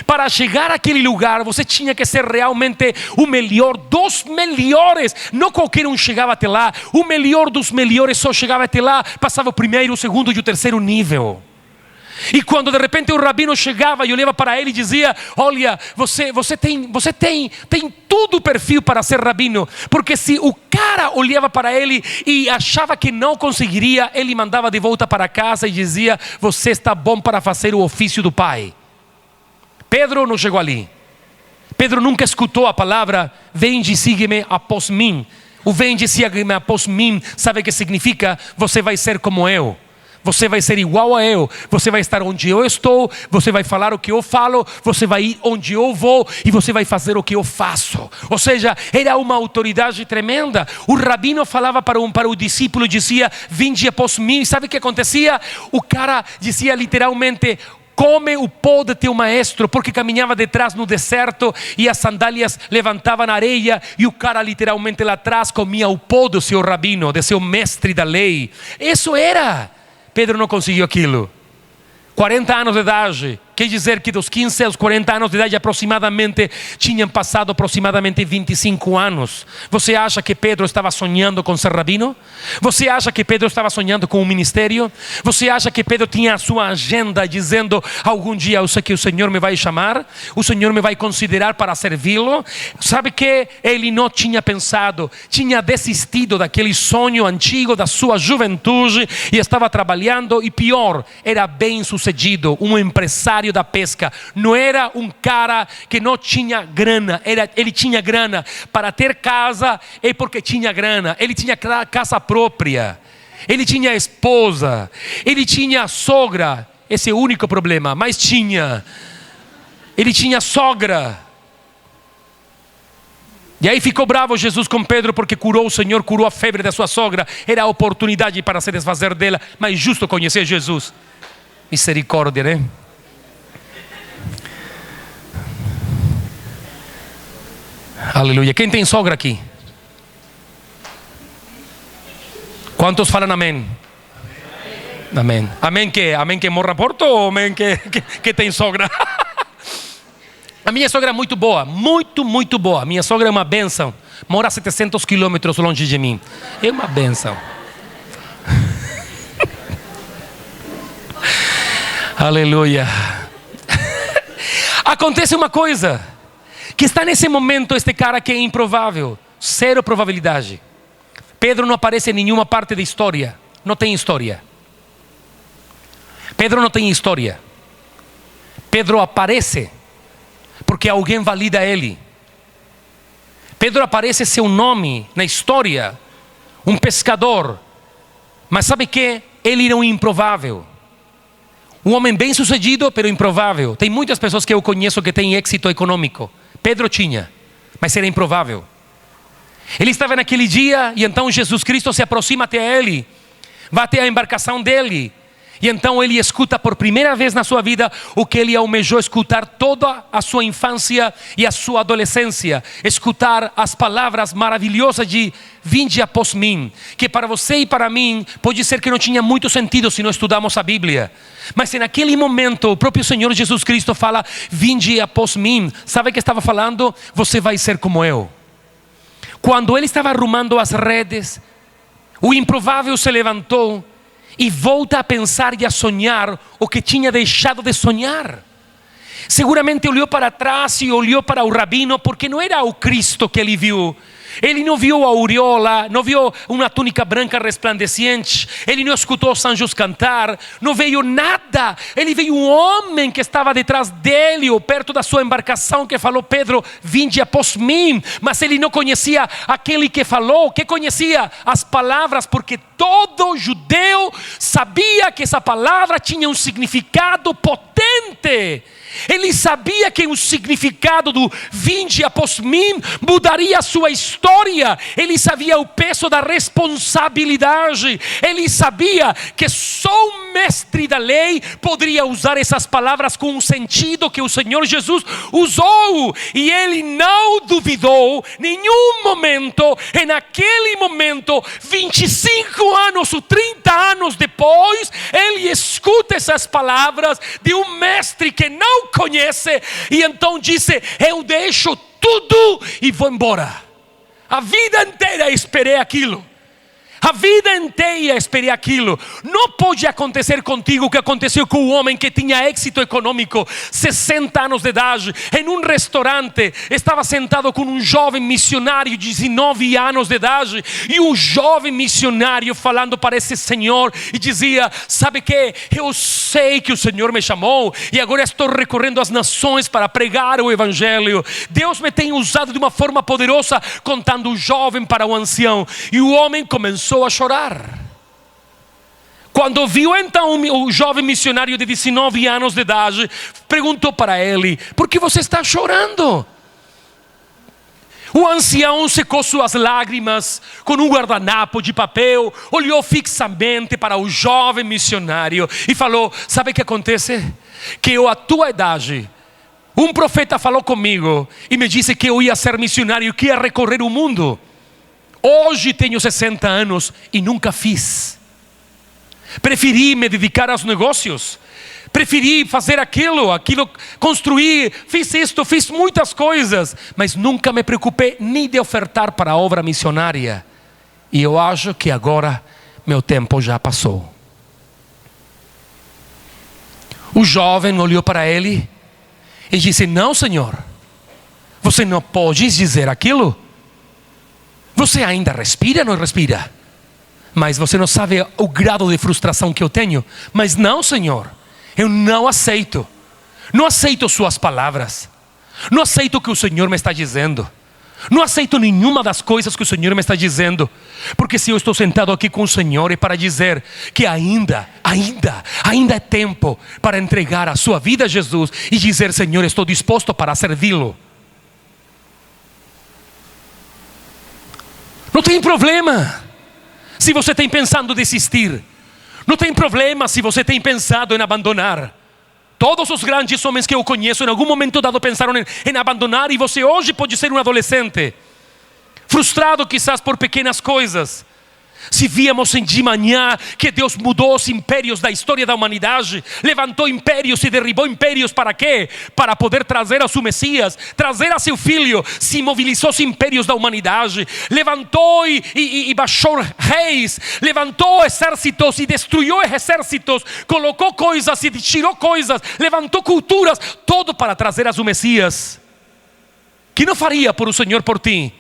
Para chegar àquele lugar, você tinha que ser realmente o melhor dos melhores. Não qualquer um chegava até lá. O melhor dos melhores só chegava até lá, passava o primeiro, o segundo e o terceiro nível. E quando de repente o rabino chegava e olhava para ele e dizia: olha, você tem todo o perfil para ser rabino. Porque se o cara olhava para ele e achava que não conseguiria, ele mandava de volta para casa e dizia: você está bom para fazer o ofício do pai. Pedro não chegou ali. Pedro nunca escutou a palavra: vende e siga-me após mim. O vende e siga-me após mim, sabe o que significa? Você vai ser como eu. Você vai ser igual a eu. Você vai estar onde eu estou. Você vai falar o que eu falo. Você vai ir onde eu vou. E você vai fazer o que eu faço. Ou seja, era uma autoridade tremenda. O rabino falava para o discípulo, dizia: vinde após mim. E sabe o que acontecia? O cara dizia literalmente: come o pó de teu maestro, porque caminhava detrás no deserto e as sandálias levantavam na areia e o cara literalmente lá atrás comia o pó do seu rabino, do seu mestre da lei. Isso era. Pedro não conseguiu aquilo. 40 anos de idade, Quer dizer que dos 15 aos 40 anos de idade aproximadamente, tinham passado aproximadamente 25 anos. Você acha que Pedro estava sonhando com ser rabino? Você acha que Pedro estava sonhando com um ministério? Você acha que Pedro tinha a sua agenda dizendo, algum dia eu sei que o Senhor me vai chamar, o Senhor me vai considerar para servi-lo? Sabe que ele não tinha pensado, tinha desistido daquele sonho antigo da sua juventude e estava trabalhando, e pior, era bem sucedido, um empresário da pesca. Não era um cara que não tinha grana, ele tinha grana para ter casa, e porque tinha grana, ele tinha casa própria, ele tinha esposa, ele tinha sogra. Esse é o único problema, mas ele tinha sogra. E aí ficou bravo Jesus com Pedro porque o Senhor curou a febre da sua sogra. Era a oportunidade para se desfazer dela, mas justo conhecer Jesus. Misericórdia, né? Aleluia. Quem tem sogra aqui? Quantos falam amém? Amém. Amém que? Amém que morra morto ou amém que tem sogra? A minha sogra é muito boa, muito boa. Minha sogra é uma bênção. Mora a 700 quilômetros longe de mim. É uma bênção. Aleluia. Acontece uma coisa, que está nesse momento este cara que é improvável. Zero probabilidade. Pedro não aparece em nenhuma parte da história. Não tem história. Pedro não tem história. Pedro aparece porque alguém valida ele. Pedro aparece seu nome na história, um pescador. Mas sabe que? Ele era um improvável. Um homem bem sucedido, pero improvável. Tem muitas pessoas que eu conheço que têm êxito econômico. Pedro tinha, mas era improvável. Ele estava naquele dia e então Jesus Cristo se aproxima até ele. Vai até a embarcação dele. E então ele escuta por primeira vez na sua vida o que ele almejou escutar toda a sua infância e a sua adolescência. Escutar as palavras maravilhosas de vinde após mim. Que para você e para mim pode ser que não tinha muito sentido se não estudamos a Bíblia. Mas naquele momento o próprio Senhor Jesus Cristo fala, vinde após mim. Sabe o que estava falando? Você vai ser como eu. Quando ele estava arrumando as redes, o improvável se levantou e volta a pensar e a sonhar o que tinha deixado de sonhar. Seguramente olhou para trás e olhou para o rabino, porque não era o Cristo que ele viu. Ele não viu a aureola, não viu uma túnica branca resplandecente, ele não escutou os anjos cantar, não veio nada. Ele veio um homem que estava detrás dele, ou perto da sua embarcação, que falou, Pedro, vinde após mim. Mas ele não conhecia aquele que falou, que conhecia as palavras, porque todo judeu sabia que essa palavra tinha um significado potente. Ele sabia que o significado do vinde após mim mudaria a sua história. Ele sabia o peso da responsabilidade. Ele sabia que só o mestre da lei poderia usar essas palavras com o sentido que o Senhor Jesus usou. E ele não duvidou nenhum momento. E naquele momento, 25 anos ou 30 anos depois, ele escuta essas palavras de um mestre que não conhece, e então disse, eu deixo tudo e vou embora. A vida inteira esperei aquilo. A vida inteira esperei aquilo. Não pode acontecer contigo o que aconteceu com o homem que tinha êxito econômico, 60 anos de idade, em um restaurante, estava sentado com um jovem missionário de 19 anos de idade, e um jovem missionário falando para esse senhor e dizia, sabe que eu sei que o Senhor me chamou e agora estou recorrendo às nações para pregar o evangelho. Deus me tem usado de uma forma poderosa, contando o jovem para o ancião. E o homem começou a chorar. Quando viu então o jovem missionário de 19 anos de idade, perguntou para ele, por que você está chorando? O ancião secou suas lágrimas com um guardanapo de papel, olhou fixamente para o jovem missionário e falou, sabe o que acontece? Que eu, à tua idade, um profeta falou comigo e me disse que eu ia ser missionário, que ia recorrer o mundo. Hoje tenho 60 anos e nunca fiz. Preferi me dedicar aos negócios. Preferi fazer aquilo, construir, fiz isto, fiz muitas coisas, mas nunca me preocupei nem de ofertar para a obra missionária. E eu acho que agora meu tempo já passou. O jovem olhou para ele e disse: não, Senhor, você não pode dizer aquilo. Você ainda respira ou não respira? Mas você não sabe o grau de frustração que eu tenho. Mas não, Senhor, eu não aceito. Não aceito suas palavras. Não aceito o que o Senhor me está dizendo. Não aceito nenhuma das coisas que o Senhor me está dizendo. Porque se eu estou sentado aqui com o Senhor é para dizer que ainda é tempo para entregar a sua vida a Jesus e dizer: Senhor, estou disposto para servi-lo. Não tem problema se você tem pensado em desistir. Não tem problema se você tem pensado em abandonar. Todos os grandes homens que eu conheço, em algum momento dado, pensaram em abandonar. E você hoje pode ser um adolescente, frustrado quizás por pequenas coisas. Se víamos de manhã que Deus mudou os impérios da história da humanidade, levantou impérios e derribou impérios, para quê? Para poder trazer a seu Messias, trazer a seu filho. Se mobilizou os impérios da humanidade, levantou e baixou reis, levantou exércitos e destruiu exércitos, colocou coisas e tirou coisas, levantou culturas, todo para trazer a seu Messias. Que não faria por o Senhor por ti?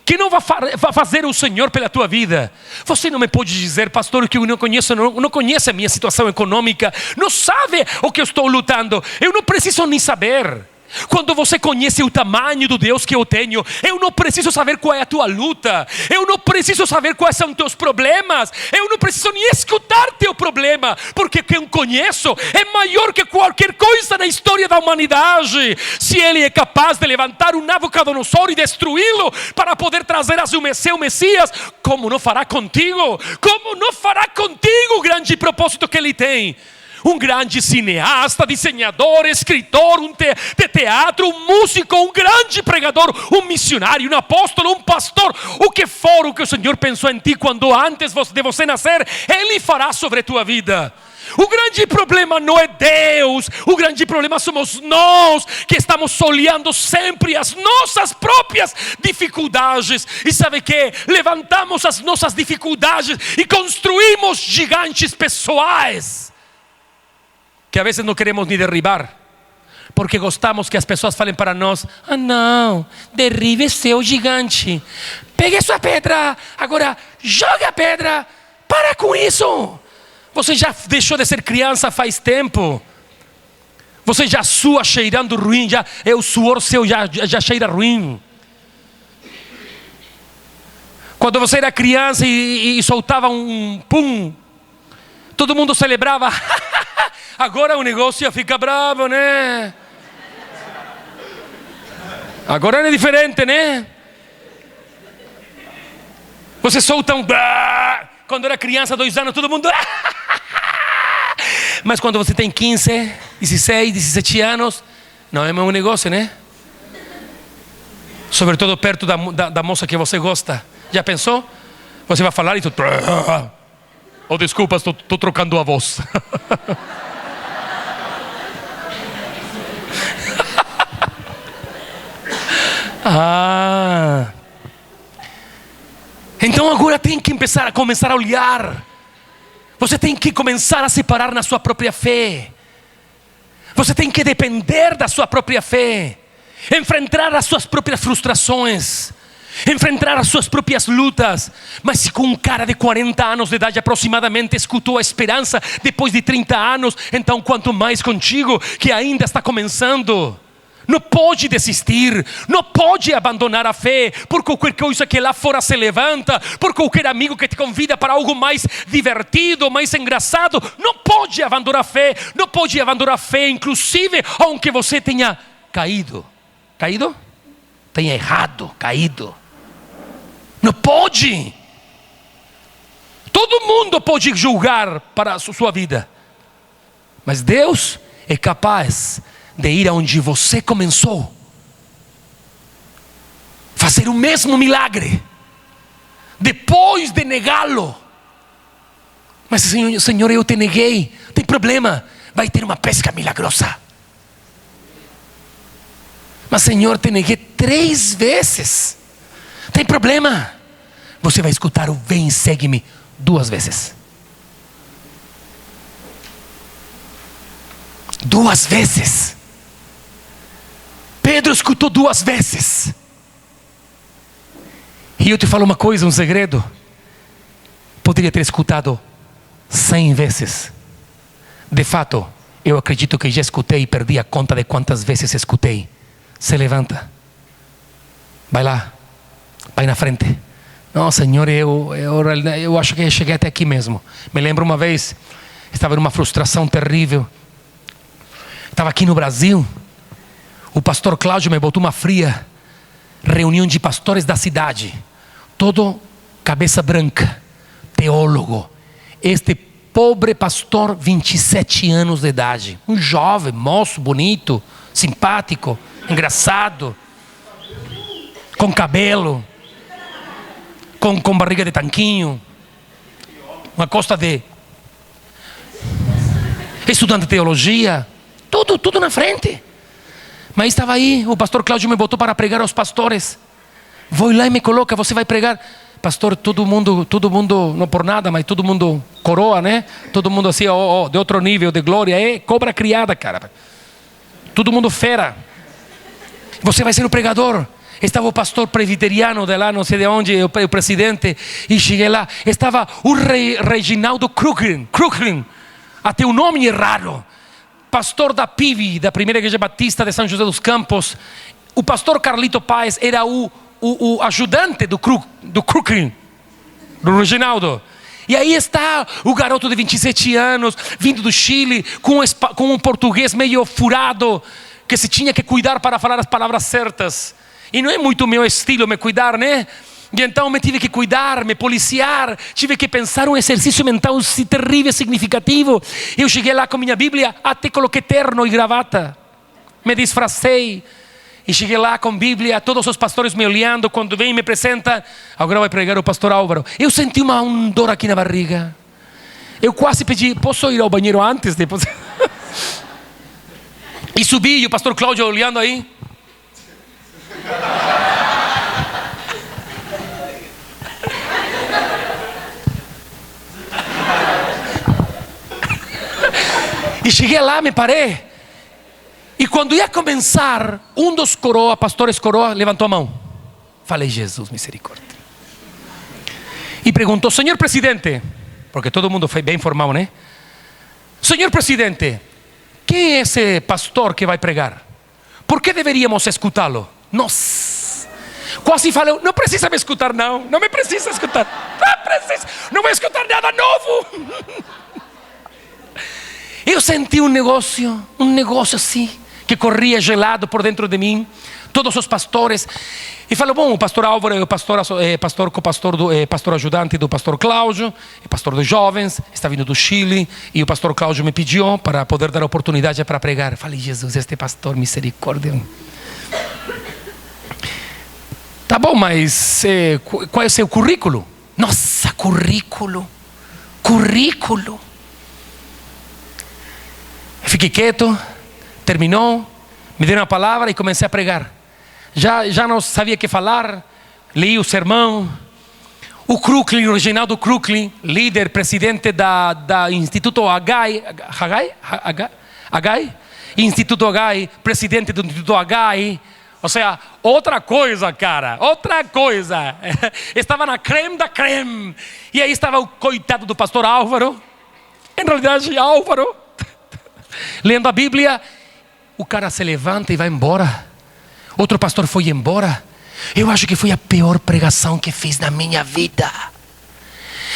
Que não vai fazer o Senhor pela tua vida? Você não me pode dizer: pastor, que eu não conheço, não conhece a minha situação econômica, não sabe o que eu estou lutando. Eu não preciso nem saber. Quando você conhece o tamanho do Deus que eu tenho, eu não preciso saber qual é a tua luta. Eu não preciso saber quais são teus problemas. Eu não preciso nem escutar teu problema, porque quem conheço é maior que qualquer coisa na história da humanidade. Se Ele é capaz de levantar um Nabucodonosor e destruí-lo para poder trazer a seu Messias, como não fará contigo? Como não fará contigo o grande propósito que Ele tem? Um grande cineasta, desenhador, escritor, de teatro, um músico, um grande pregador, um missionário, um apóstolo, um pastor, o que for o que o Senhor pensou em ti quando antes de você nascer, Ele fará sobre a tua vida. O grande problema não é Deus, o grande problema somos nós, que estamos olhando sempre as nossas próprias dificuldades. E sabe que? Levantamos as nossas dificuldades e construímos gigantes pessoais que a vezes não queremos nem derribar, porque gostamos que as pessoas falem para nós: ah não, derribe seu gigante, pegue sua pedra, agora jogue a pedra, para com isso. Você já deixou de ser criança faz tempo. Você já sua cheirando ruim, já é o suor seu, já cheira ruim. Quando você era criança e soltava um pum, todo mundo celebrava. Agora o negócio fica bravo, né? Agora é diferente, né? Você solta um... Quando era criança, 2 anos, todo mundo... Mas quando você tem 15, 16, 17 anos, não é o mesmo negócio, né? Sobretudo perto da moça que você gosta. Já pensou? Você vai falar e tu... Oh, desculpa, estou trocando a voz. Então agora tem que começar a olhar. Você tem que começar a separar na sua própria fé. Você tem que depender da sua própria fé, enfrentar as suas próprias frustrações, enfrentar as suas próprias lutas. Mas se com um cara de 40 anos de idade aproximadamente escutou a esperança depois de 30 anos, então quanto mais contigo que ainda está começando. Não pode desistir, não pode abandonar a fé por qualquer coisa que lá fora se levanta, por qualquer amigo que te convida para algo mais divertido, mais engraçado. Não pode abandonar a fé, não pode abandonar a fé, inclusive aunque você tenha caído. Caído? Tenha errado, caído. Não pode. Todo mundo pode julgar para a sua vida, mas Deus é capaz de ir aonde você começou, fazer o mesmo milagre, depois de negá-lo. Mas Senhor, eu te neguei. Tem problema, vai ter uma pesca milagrosa. Mas Senhor, te neguei 3 vezes. Tem problema. Você vai escutar o vem e segue-me 2 vezes. 2 vezes. Pedro escutou 2 vezes. E eu te falo uma coisa, um segredo. Poderia ter escutado 100 vezes. De fato, eu acredito que já escutei e perdi a conta de quantas vezes escutei. Se levanta. Vai lá. Vai na frente. Não, Senhor, eu acho que cheguei até aqui mesmo. Me lembro uma vez, estava numa frustração terrível. Estava aqui no Brasil. O pastor Cláudio me botou uma fria reunião de pastores da cidade. Todo cabeça branca, teólogo. Este pobre pastor, 27 anos de idade. Um jovem, moço, bonito, simpático, engraçado. Com cabelo. Com barriga de tanquinho. Uma costa de estudante de teologia. Tudo na frente. Mas estava aí, o pastor Cláudio me botou para pregar aos pastores. Vou lá e me coloca, você vai pregar. Pastor, todo mundo, não por nada, mas todo mundo coroa, né? Todo mundo assim, de outro nível de glória. Cobra criada, cara. Todo mundo fera. Você vai ser o pregador. Estava o pastor presbiteriano de lá, não sei de onde, o presidente. E cheguei lá, estava o Reginaldo Crooklyn. Até o nome é raro. Pastor da PIB, da Primeira Igreja Batista de São José dos Campos. O pastor Carlito Paes era o ajudante do Crooklyn, do Reginaldo. E aí está o garoto de 27 anos, vindo do Chile, com um português meio furado, que se tinha que cuidar para falar as palavras certas. E não é muito meu estilo me cuidar, né? E então me tive que cuidar, me policiar, tive que pensar um exercício mental terrível, significativo. Eu cheguei lá com minha Bíblia, até coloquei terno e gravata, me disfracei e cheguei lá com Bíblia, todos os pastores me olhando. Quando vem e me apresenta, agora vai pregar o pastor Álvaro. Eu senti uma dor aqui na barriga. Eu quase pedi, posso ir ao banheiro antes? Depois? E subi, e o pastor Cláudio olhando aí. E cheguei lá, me parei. E quando ia começar, um dos pastores coroa, levantou a mão. Falei, Jesus, misericórdia. E perguntou, senhor presidente, porque todo mundo foi bem formal, né? Senhor presidente, quem é esse pastor que vai pregar? Por que deveríamos escutá-lo? Nossa, quase falei, não precisa me escutar não me precisa escutar. Não vai escutar nada novo. Eu senti um negócio assim, que corria gelado por dentro de mim. Todos os pastores. E falou, bom, o pastor Álvaro é o pastor ajudante do pastor Cláudio, é pastor dos jovens, está vindo do Chile. E o pastor Cláudio me pediu para poder dar oportunidade para pregar. Falei, Jesus, este pastor, misericórdia. Tá bom, mas qual é o seu currículo? Nossa, currículo. Fiquei quieto, terminou, me deram a palavra e comecei a pregar. Já não sabia o que falar, li o sermão. O Crooklyn, o Reginaldo Crooklyn, líder, presidente da Instituto Agai, Instituto Agai, presidente do Instituto Agai. Ou seja, outra coisa, cara, outra coisa. Estava na creme da creme. E aí estava o coitado do pastor Álvaro. Em realidade, Álvaro, lendo a Bíblia. O cara se levanta e vai embora. Outro pastor foi embora. Eu acho que foi a pior pregação que fiz na minha vida.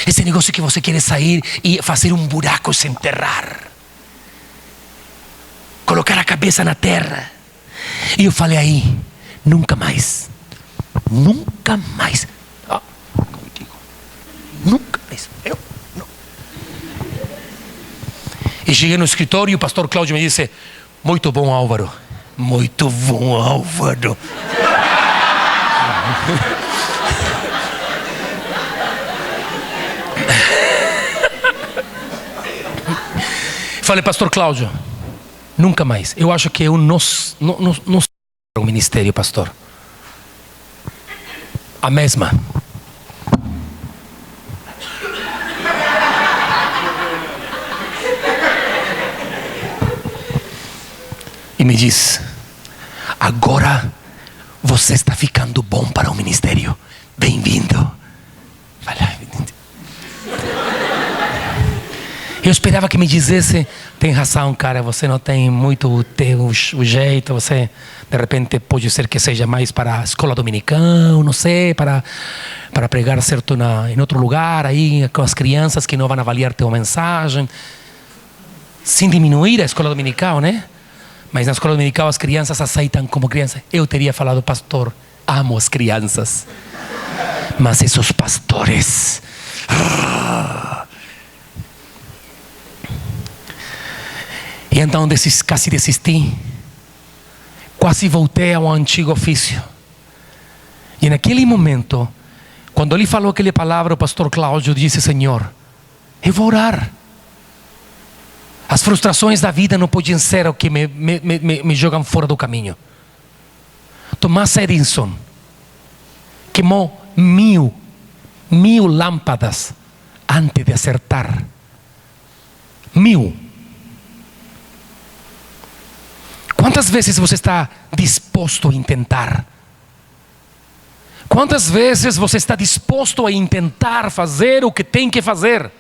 Esse negócio que você quer sair e fazer um buraco e se enterrar, colocar a cabeça na terra. E eu falei aí, nunca mais. Nunca mais. Nunca mais. Eu não. E cheguei no escritório e o pastor Cláudio me disse, muito bom, Álvaro. Muito bom, Álvaro. falei, pastor Cláudio, nunca mais. Eu acho que eu não sou o ministério, pastor. A mesma. E me diz, agora você está ficando bom para o ministério. Bem-vindo. Eu esperava que me dissesse, tem razão, cara, você não tem muito o jeito, você de repente pode ser que seja mais para a escola dominical, não sei, para pregar certo em outro lugar, aí com as crianças que não vão avaliar tua mensagem. Sem diminuir a escola dominical, né? Mas na escola dominical as crianças aceitam como crianças. Eu teria falado, pastor, amo as crianças, mas esses pastores... E então quase desisti, quase voltei ao antigo ofício. E naquele momento, quando ele falou aquela palavra, o pastor Cláudio disse, Senhor, eu vou orar. As frustrações da vida não podem ser o que me jogam fora do caminho. Thomas Edison queimou mil lâmpadas antes de acertar. 1000. Quantas vezes você está disposto a tentar? Quantas vezes você está disposto a tentar fazer o que tem que fazer,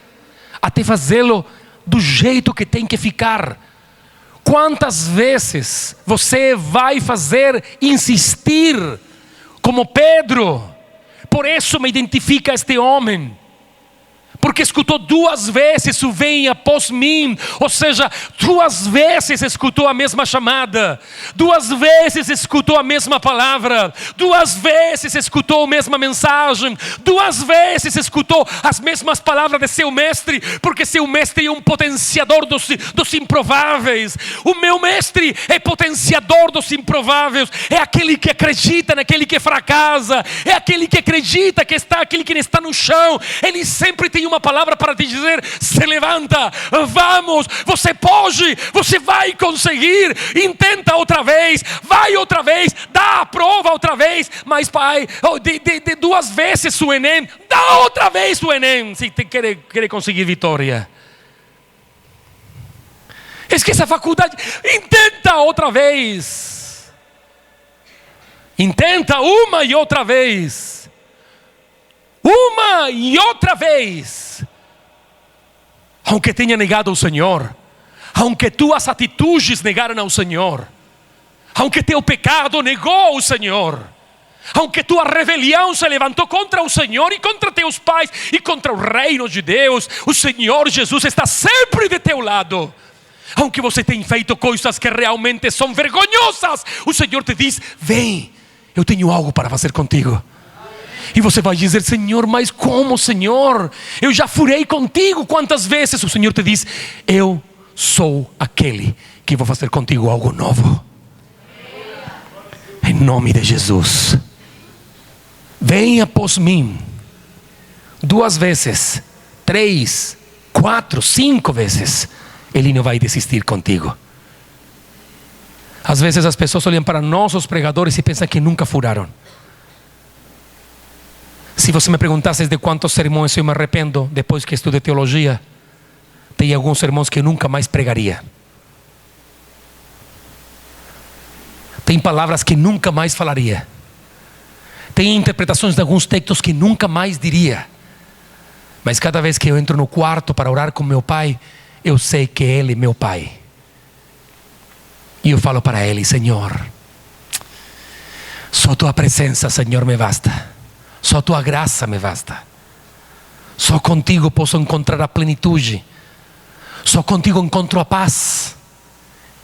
até fazê-lo do jeito que tem que ficar? Quantas vezes você vai insistir, como Pedro? Por isso me identifica este homem, porque escutou 2 vezes o vem após mim, ou seja, 2 vezes escutou a mesma chamada, 2 vezes escutou a mesma palavra, 2 vezes escutou a mesma mensagem, 2 vezes escutou as mesmas palavras de seu mestre, porque seu mestre é um potenciador dos improváveis. O meu mestre é potenciador dos improváveis, é aquele que acredita naquele que fracassa, é aquele que acredita que está aquele que está no chão. Ele sempre tem uma palavra para te dizer, se levanta, vamos, você pode, você vai conseguir, intenta outra vez, vai outra vez, dá a prova outra vez, mas pai, de 2 vezes o Enem, dá outra vez o Enem, se te quer conseguir vitória. Esqueça a faculdade, intenta outra vez, intenta uma e outra vez, uma e outra vez. Aunque tenha negado ao Senhor, aunque tuas atitudes negaram ao Senhor, aunque teu pecado negou ao Senhor, aunque tua rebelião se levantou contra o Senhor e contra teus pais e contra o reino de Deus, o Senhor Jesus está sempre de teu lado. Aunque você tenha feito coisas que realmente são vergonhosas, o Senhor te diz, vem, eu tenho algo para fazer contigo. E você vai dizer, Senhor, mas como, Senhor? Eu já furei contigo quantas vezes? O Senhor te diz, eu sou aquele que vou fazer contigo algo novo. Em nome de Jesus. Venha após mim. 2 vezes, 3, 4, 5 vezes. Ele não vai desistir contigo. Às vezes as pessoas olham para nós, os pregadores, e pensam que nunca furaram. Se você me perguntasse de quantos sermões eu me arrependo depois que estudei teologia, tem alguns sermões que eu nunca mais pregaria. Tem palavras que nunca mais falaria. Tem interpretações de alguns textos que nunca mais diria. Mas cada vez que eu entro no quarto para orar com meu pai, eu sei que Ele é meu pai. E eu falo para Ele, Senhor, só Tua presença, Senhor, me basta. Só Tua graça me basta. Só contigo posso encontrar a plenitude. Só contigo encontro a paz.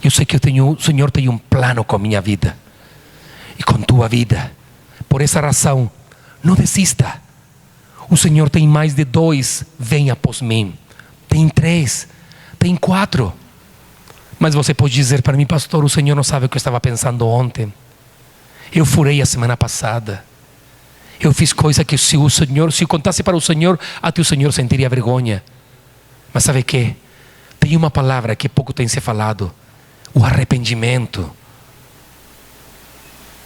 Eu sei que o Senhor tem um plano com a minha vida e com tua vida. Por essa razão, não desista. O Senhor tem mais de 2, venha após mim. Tem 3, tem 4. Mas você pode dizer para mim, pastor, o Senhor não sabe o que eu estava pensando ontem. Eu furei a semana passada. Eu fiz coisa que se eu contasse para o Senhor, até o Senhor sentiria vergonha. Mas sabe o que? Tem uma palavra que pouco tem se falado: o arrependimento.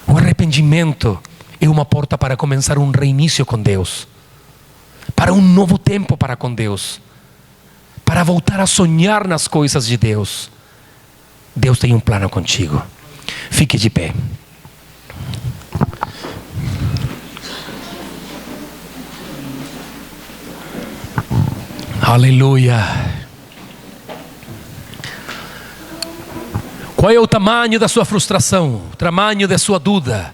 O arrependimento é uma porta para começar um reinício com Deus, para um novo tempo para com Deus, para voltar a sonhar nas coisas de Deus. Deus tem um plano contigo. Fique de pé. Aleluia. Qual é o tamanho da sua frustração? O tamanho da sua dúvida?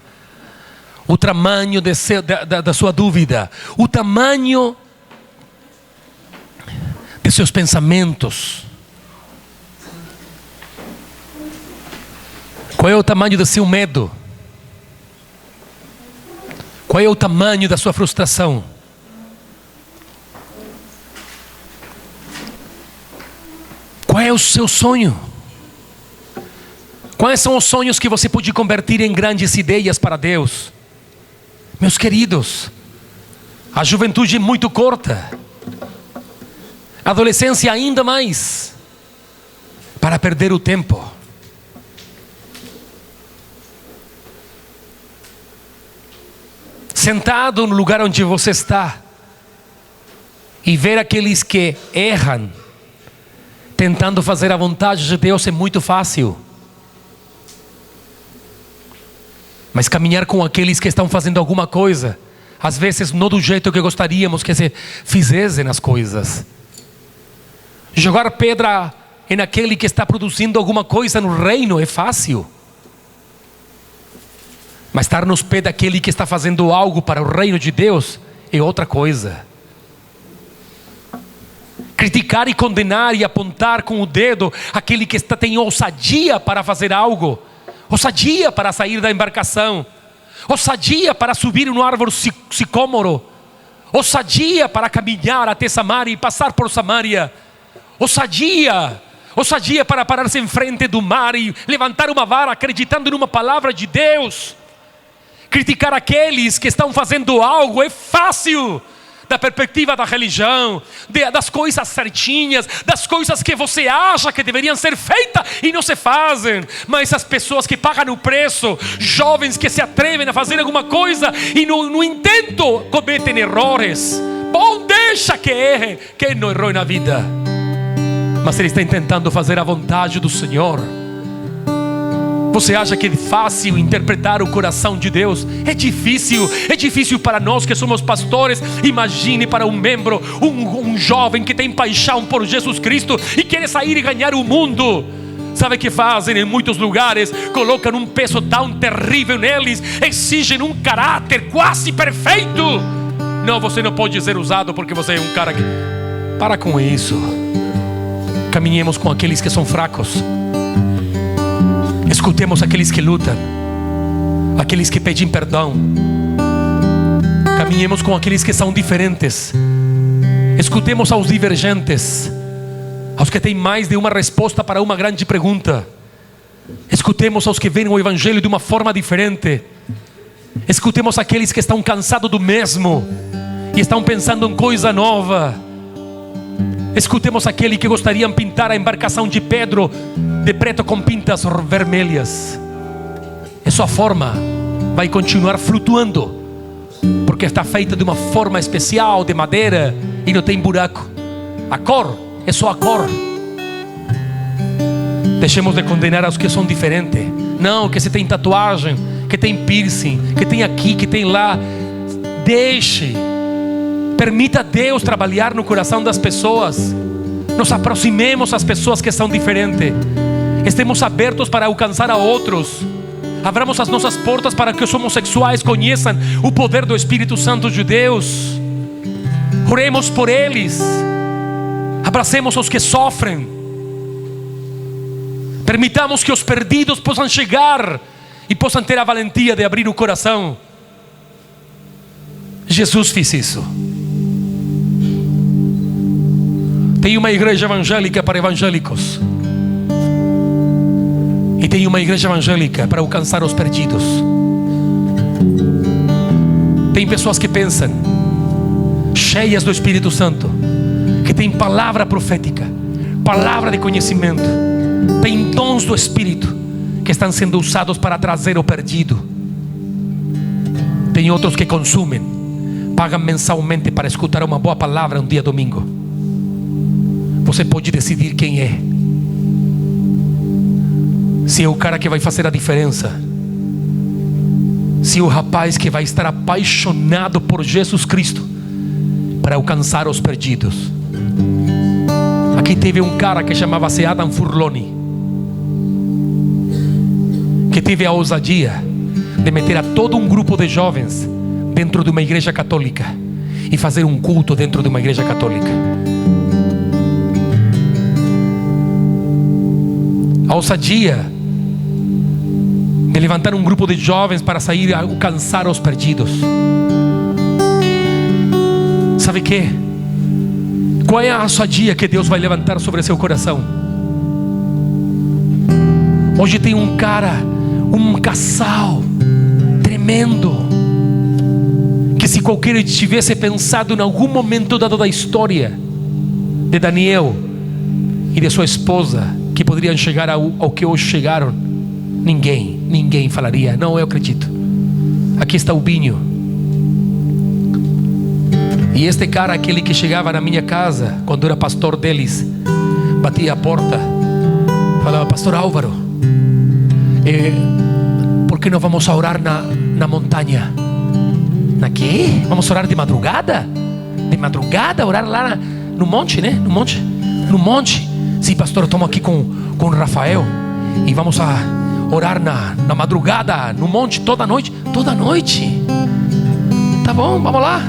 O tamanho da sua dúvida? O tamanho de seus pensamentos? Qual é o tamanho do seu medo? Qual é o tamanho da sua frustração? Qual é o seu sonho? Quais são os sonhos que você pode converter em grandes ideias para Deus? Meus queridos, a juventude é muito curta, a adolescência ainda mais, para perder o tempo. Sentado no lugar onde você está e ver aqueles que erram, tentando fazer a vontade de Deus, é muito fácil. Mas caminhar com aqueles que estão fazendo alguma coisa, às vezes não do jeito que gostaríamos que se fizessem as coisas. Jogar pedra em aquele que está produzindo alguma coisa no reino é fácil. Mas estar nos pés daquele que está fazendo algo para o reino de Deus é outra coisa. Criticar e condenar e apontar com o dedo aquele que tem ousadia para fazer algo, ousadia para sair da embarcação, ousadia para subir no árvore sicômoro, ousadia para caminhar até Samaria e passar por Samaria, ousadia para parar-se em frente do mar e levantar uma vara acreditando numa palavra de Deus. Criticar aqueles que estão fazendo algo é fácil, da perspectiva da religião, das coisas certinhas, das coisas que você acha que deveriam ser feitas e não se fazem. Mas as pessoas que pagam o preço, jovens que se atrevem a fazer alguma coisa e no intento cometem errores. Bom, deixa que erre. Quem não errou na vida? Mas ele está tentando fazer a vontade do Senhor. Você acha que é fácil interpretar o coração de Deus? É difícil para nós que somos pastores. Imagine para um membro, um jovem que tem paixão por Jesus Cristo e quer sair e ganhar o mundo. Sabe o que fazem em muitos lugares? Colocam um peso tão terrível neles, exigem um caráter quase perfeito. Não, você não pode ser usado porque você é um cara que... Para com isso. Caminhemos com aqueles que são fracos. Escutemos aqueles que lutam, aqueles que pedem perdão. Caminhemos com aqueles que são diferentes. Escutemos aos divergentes, aos que têm mais de uma resposta para uma grande pergunta. Escutemos aos que veem o Evangelho de uma forma diferente. Escutemos aqueles que estão cansados do mesmo e estão pensando em coisa nova. Escutemos aquele que gostariam de pintar a embarcação de Pedro de preto com pintas vermelhas. E sua forma vai continuar flutuando, porque está feita de uma forma especial, de madeira, e não tem buraco. A cor é só a cor. Deixemos de condenar aos que são diferentes. Não, que se tem tatuagem, que tem piercing, que tem aqui, que tem lá. Deixe. Permita Deus trabalhar no coração das pessoas. Nos aproximemos às pessoas que são diferentes. Estemos abertos para alcançar a outros. Abramos as nossas portas para que os homossexuais conheçam o poder do Espírito Santo de Deus. Oremos por eles. Abracemos os que sofrem. Permitamos que os perdidos possam chegar e possam ter a valentia de abrir o coração. Jesus fez isso. Tem uma igreja evangélica para evangélicos. E tem uma igreja evangélica para alcançar os perdidos. Tem pessoas que pensam, cheias do Espírito Santo, que tem palavra profética, palavra de conhecimento, tem dons do Espírito que estão sendo usados para trazer o perdido. Tem outros que consumem, pagam mensalmente para escutar uma boa palavra um dia domingo. Você pode decidir quem é. Se é o cara que vai fazer a diferença, se é o rapaz que vai estar apaixonado por Jesus Cristo para alcançar os perdidos. Aqui teve um cara que chamava-se Adam Furloni, que teve a ousadia de meter a todo um grupo de jovens dentro de uma igreja católica e fazer um culto dentro de uma igreja católica. A ousadia de levantar um grupo de jovens para sair a alcançar os perdidos. Sabe o que? Qual é a ousadia que Deus vai levantar sobre seu coração? Hoje tem um cara, um casal tremendo, que se qualquer tivesse pensado em algum momento dado da história de Daniel e de sua esposa, que poderiam chegar ao que hoje chegaram, ninguém falaria: não, eu acredito. Aqui está o Binho. E este cara, aquele que chegava na minha casa quando era pastor deles, batia a porta, falava: pastor Álvaro, por que não vamos orar na montanha? Na quê? Vamos orar de madrugada? De madrugada, orar lá no monte, né? No monte. Sim, pastor, eu estou aqui com o Rafael e vamos a orar na madrugada, no monte, toda noite. Toda noite. Tá bom, vamos lá.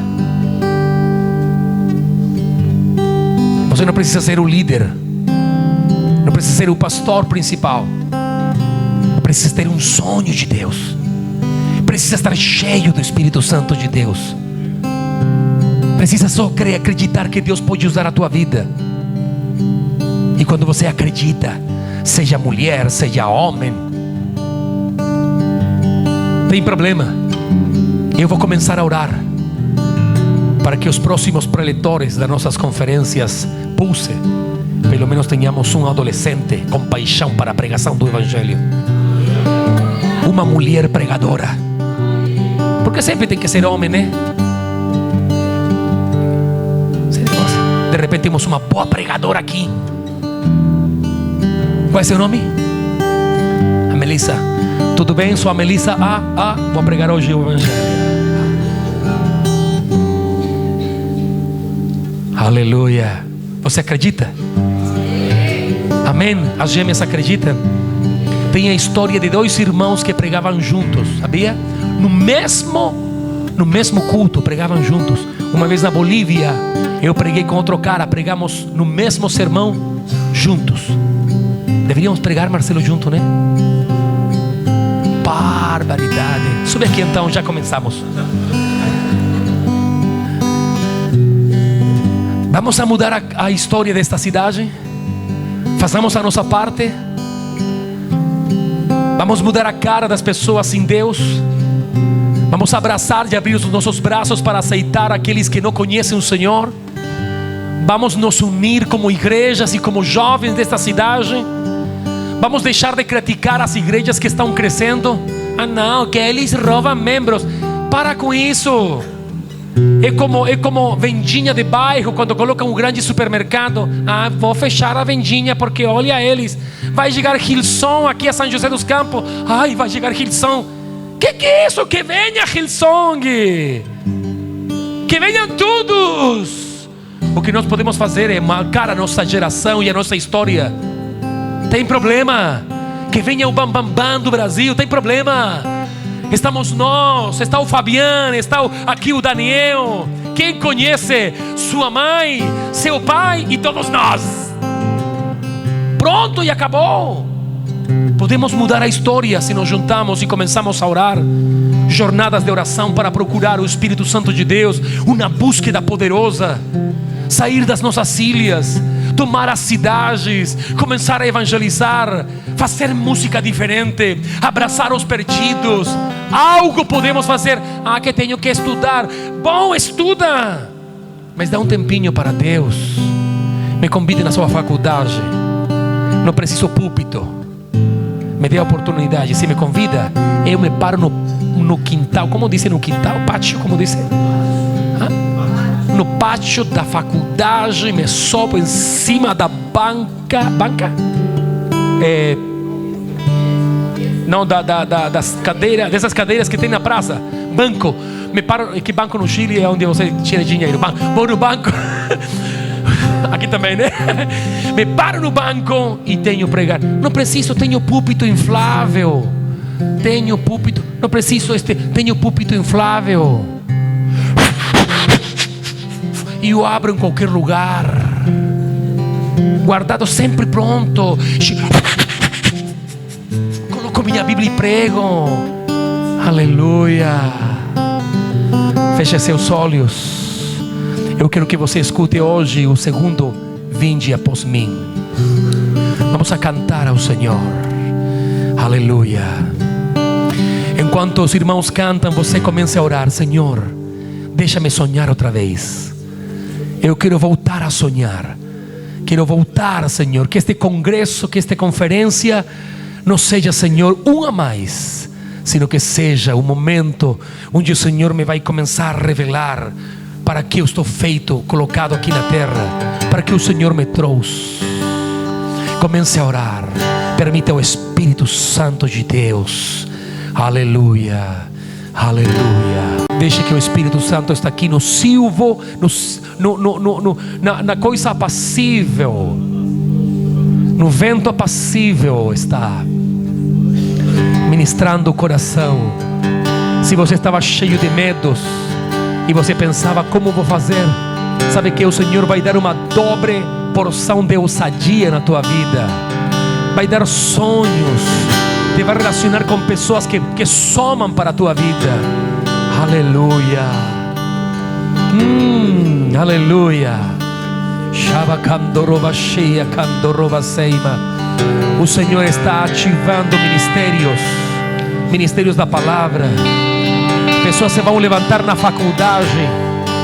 Você não precisa ser o líder, não precisa ser o pastor principal, precisa ter um sonho de Deus, precisa estar cheio do Espírito Santo de Deus, precisa só acreditar que Deus pode usar a tua vida. E quando você acredita, seja mulher, seja homem, tem problema, eu vou começar a orar para que os próximos preletores das nossas conferências Pulse, pelo menos tenhamos um adolescente com paixão para a pregação do Evangelho, uma mulher pregadora, porque sempre tem que ser homem, né? De repente temos uma boa pregadora aqui. Qual é seu nome? A Melissa. Tudo bem? Sou a Melissa. Vou pregar hoje o Evangelho. Aleluia. Você acredita? Amém? As gêmeas acreditam? Tem a história de dois irmãos que pregavam juntos, sabia? No mesmo culto, pregavam juntos. Uma vez na Bolívia, eu preguei com outro cara, pregamos no mesmo sermão juntos. Deveríamos pregar, Marcelo, junto, né? Barbaridade. Sube aqui então, já começamos. Vamos a mudar a história desta cidade. Façamos a nossa parte. Vamos mudar a cara das pessoas sem Deus. Vamos abraçar e abrir os nossos braços para aceitar aqueles que não conhecem o Senhor. Vamos nos unir como igrejas e como jovens desta cidade. Vamos deixar de criticar as igrejas que estão crescendo. Não, que eles roubam membros. Para com isso. É como vendinha de bairro, quando colocam um grande supermercado. Vou fechar a vendinha porque olha eles. Vai chegar Hilson aqui a São José dos Campos. Vai chegar Hilson. Que é isso? Que venha Hillsong. Que venham todos. O que nós podemos fazer é marcar a nossa geração e a nossa história. Tem problema? Que venha o Bam Bam Bam do Brasil. Tem problema? Estamos nós, está o Fabiano, está aqui o Daniel. Quem conhece sua mãe, seu pai e todos nós. Pronto, e acabou. Podemos mudar a história se nos juntamos e começamos a orar. Jornadas de oração para procurar o Espírito Santo de Deus. Uma búsqueda poderosa. Sair das nossas ilhas, tomar as cidades, começar a evangelizar, fazer música diferente, abraçar os perdidos. Algo podemos fazer. Que tenho que estudar. Bom, estuda, mas dá um tempinho para Deus. Me convide na sua faculdade. Não preciso púlpito. Me dê a oportunidade. Se me convida, eu me paro no quintal. Como dizem no quintal? Pátio, como dizem? No pátio da faculdade, me sobo em cima da banca. Não, das cadeiras, dessas cadeiras que tem na praça. Banco. Me paro. Que banco no Chile é onde você tira dinheiro? Vou no banco. Aqui também, né? Me paro no banco e tenho pregar. Não preciso, tenho púlpito inflável. Tenho púlpito. Não preciso tenho púlpito inflável. E eu abro em qualquer lugar. Guardado sempre pronto. Coloco minha Bíblia e prego. Aleluia. Feche seus olhos. Eu quero que você escute hoje o segundo vinde após mim. Vamos a cantar ao Senhor. Aleluia. Enquanto os irmãos cantam, você comece a orar. Senhor, deixa-me sonhar outra vez. Eu quero voltar a sonhar. Quero voltar, Senhor. Que este congresso, que esta conferência não seja, Senhor, um a mais, sino que seja um momento onde o Senhor me vai começar a revelar para que eu estou feito, colocado aqui na terra, para que o Senhor me trouxe. Comece a orar. Permita o Espírito Santo de Deus. Aleluia. Aleluia. Deixa que o Espírito Santo está aqui no silvo, na coisa apacível, no vento apacível está ministrando o coração. Se você estava cheio de medos e você pensava, como vou fazer? Sabe que o Senhor vai dar uma dobre porção de ousadia na tua vida. Vai dar sonhos. Te vai relacionar com pessoas que somam para a tua vida. Aleluia. Aleluia. O Senhor está ativando ministérios da palavra. Pessoas se vão levantar na faculdade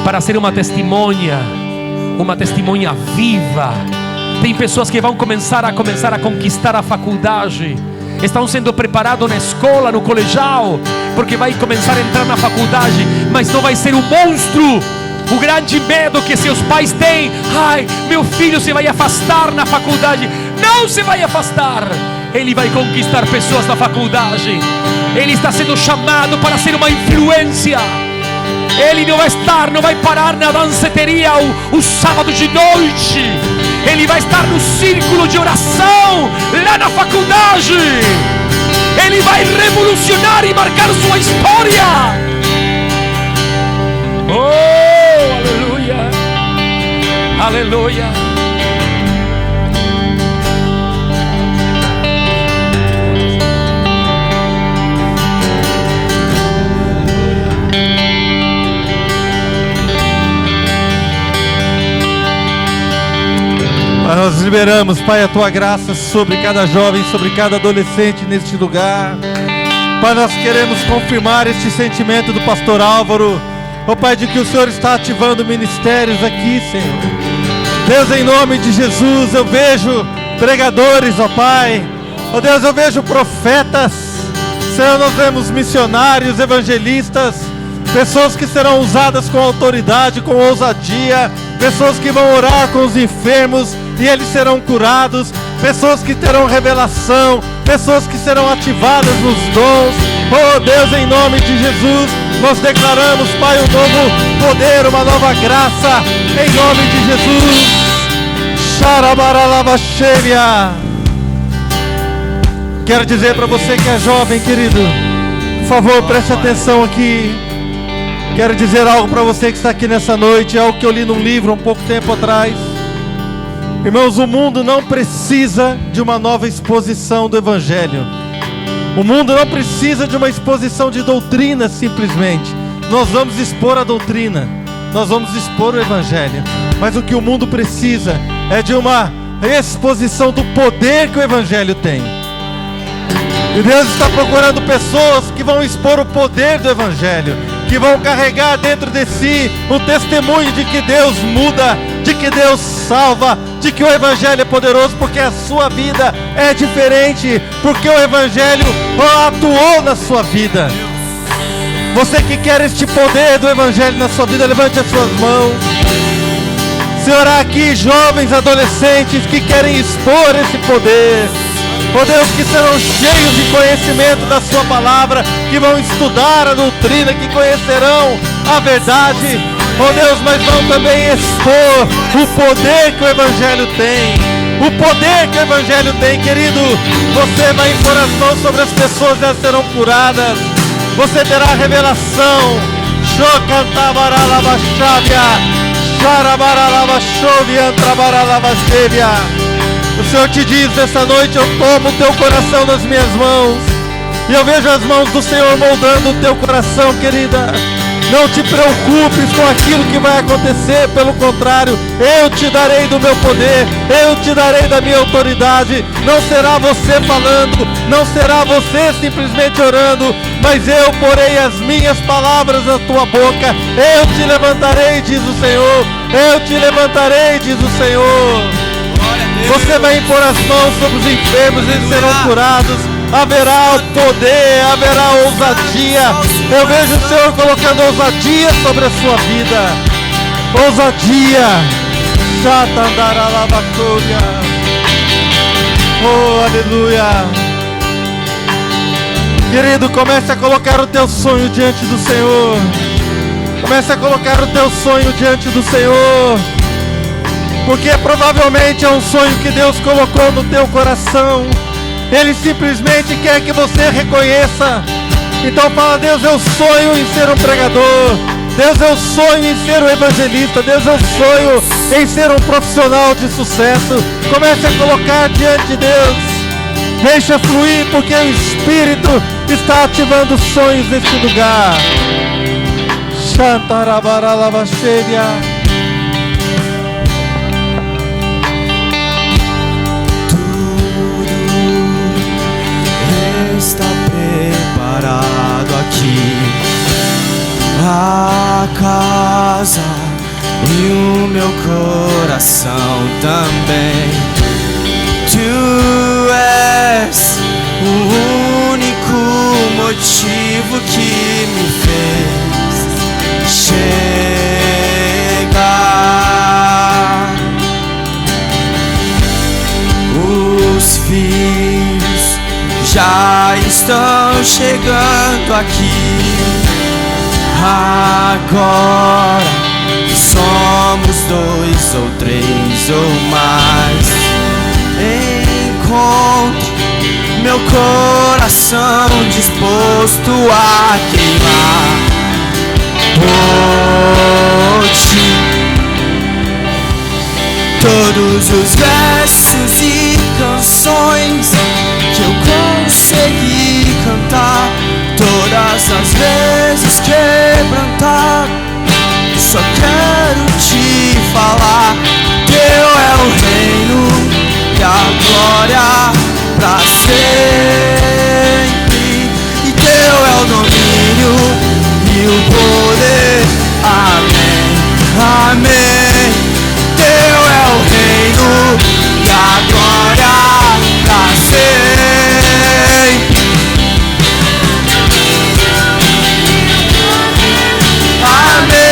para ser uma testemunha viva. Tem pessoas que vão começar a conquistar a faculdade. Estão sendo preparados na escola, no colegial, porque vai começar a entrar na faculdade, mas não vai ser o monstro, o grande medo que seus pais têm. Ai, meu filho se vai afastar na faculdade. Não se vai afastar. Ele vai conquistar pessoas na faculdade. Ele está sendo chamado para ser uma influência. Ele não vai parar na danceteria o sábado de noite. Ele vai estar no círculo de oração lá na faculdade. Ele vai revolucionar e marcar sua história. Oh, aleluia. Aleluia. Mas nós liberamos, Pai, a Tua graça sobre cada jovem, sobre cada adolescente neste lugar. Pai, nós queremos confirmar este sentimento do pastor Álvaro, ó Pai, de que o Senhor está ativando ministérios aqui, Senhor. Deus, em nome de Jesus, eu vejo pregadores, ó Pai. Ó Deus, eu vejo profetas. Senhor, nós vemos missionários, evangelistas, pessoas que serão usadas com autoridade, com ousadia, pessoas que vão orar com os enfermos e eles serão curados, pessoas que terão revelação, pessoas que serão ativadas nos dons. Oh Deus, em nome de Jesus, nós declaramos, Pai, um novo poder, uma nova graça, em nome de Jesus. Xarabaralabaxêria. Quero dizer para você que é jovem, querido, por favor, preste atenção aqui. Quero dizer algo para você que está aqui nessa noite, algo que eu li num livro um pouco tempo atrás. Irmãos, o mundo não precisa de uma nova exposição do Evangelho. O mundo não precisa de uma exposição de doutrina simplesmente. Nós vamos expor a doutrina, nós vamos expor o Evangelho. Mas o que o mundo precisa é de uma exposição do poder que o Evangelho tem. E Deus está procurando pessoas que vão expor o poder do Evangelho. que vão carregar dentro de si o testemunho de que Deus muda, de que Deus salva, de que o Evangelho é poderoso, porque a sua vida é diferente, porque o Evangelho atuou na sua vida. Você que quer este poder do Evangelho na sua vida, levante as suas mãos. Senhor, há aqui jovens, adolescentes que querem expor esse poder. Oh Deus, que serão cheios de conhecimento da sua palavra, que vão estudar a doutrina, que conhecerão a verdade. Oh Deus, mas vão também expor o poder que o Evangelho tem. O poder que o Evangelho tem, querido. Você vai impor as mãos sobre as pessoas e elas serão curadas. Você terá revelação. O Senhor te diz nessa noite: eu tomo o teu coração nas minhas mãos. E eu vejo as mãos do Senhor moldando o teu coração, querida. Não te preocupes com aquilo que vai acontecer. Pelo contrário, eu te darei do meu poder, eu te darei da minha autoridade. Não será você falando, não será você simplesmente orando, mas eu porei as minhas palavras na tua boca. Eu te levantarei, diz o Senhor. Eu te levantarei, diz o Senhor. Você vai impor as mãos sobre os enfermos, eles serão curados. Haverá o poder, haverá ousadia. Eu vejo o Senhor colocando ousadia sobre a sua vida. Ousadia. Oh, aleluia. Querido, comece a colocar o teu sonho diante do Senhor. Comece a colocar o teu sonho diante do Senhor. Porque provavelmente é um sonho que Deus colocou no teu coração. Ele simplesmente quer que você reconheça. Então fala: Deus, eu sonho em ser um pregador. Deus, eu sonho em ser um evangelista. Deus, eu sonho em ser um profissional de sucesso. Comece a colocar diante de Deus. Deixa fluir, porque o Espírito está ativando sonhos neste lugar. Shantarabaralavacheria. Está preparado aqui a casa e o meu coração também. Tu és o único motivo que me fez chegar. Os filhos já estão chegando aqui. Agora somos 2 ou 3 ou mais. Encontre meu coração disposto a queimar por ti. Todos os versos e canções que eu consegui cantar, todas as vezes quebrantar, só quero te falar: teu é o reino e a glória pra sempre, e teu é o domínio e o poder. Amém, amém. Teu é o reino e a glória pra sempre. Amém.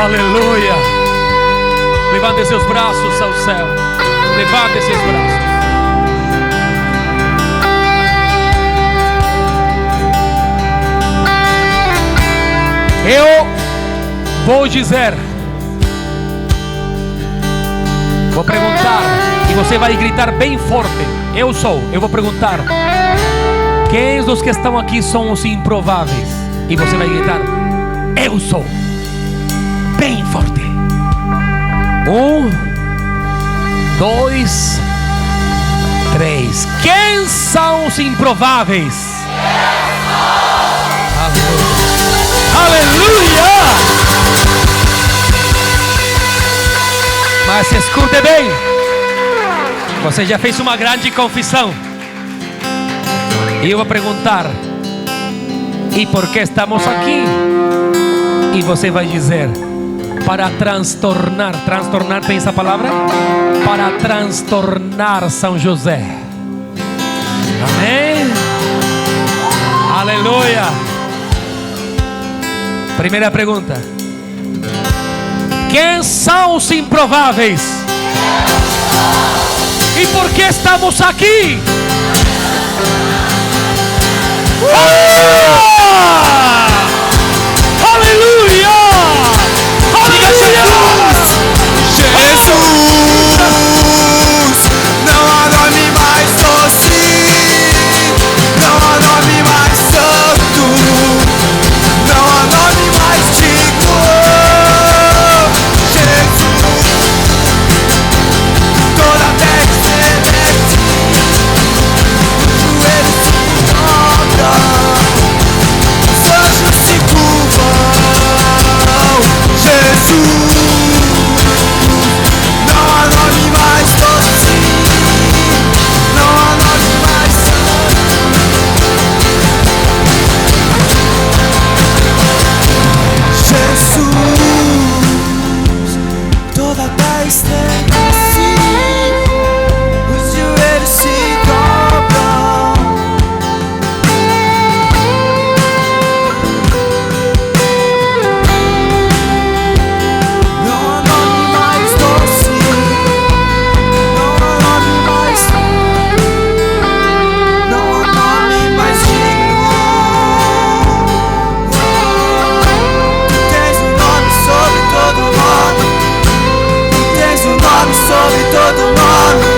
Aleluia. Levante seus braços ao céu. Levante seus braços. Eu vou dizer, vou perguntar, e você vai gritar bem forte. Eu sou. Eu vou perguntar: quem dos que estão aqui são os improváveis? E você vai gritar: eu sou. Bem forte. 1, 2, 3. Quem são os improváveis? Aleluia! Mas escute bem. Você já fez uma grande confissão. E eu vou perguntar: e por que estamos aqui? E você vai dizer: para transtornar. Transtornar, tem essa palavra? Para transtornar São José. Amém? Aleluia. Primeira pergunta: quem são os improváveis? E por que estamos aqui? Aleluia! Jesus, não há nome mais doce, não há nome mais santo, não há nome mais digno. Jesus, toda a terra estremece, joelhos se dobram, os anjos se curvam. Jesus, não há nome mais doce, não há nome mais santo. Jesus, toda a terra estremece, os joelhos se dobram. Não há nome mais doce, não há nome mais santo, não há nome mais digno. Tu tens um nome sobre todo nome, tu tens um nome sobre todo nome,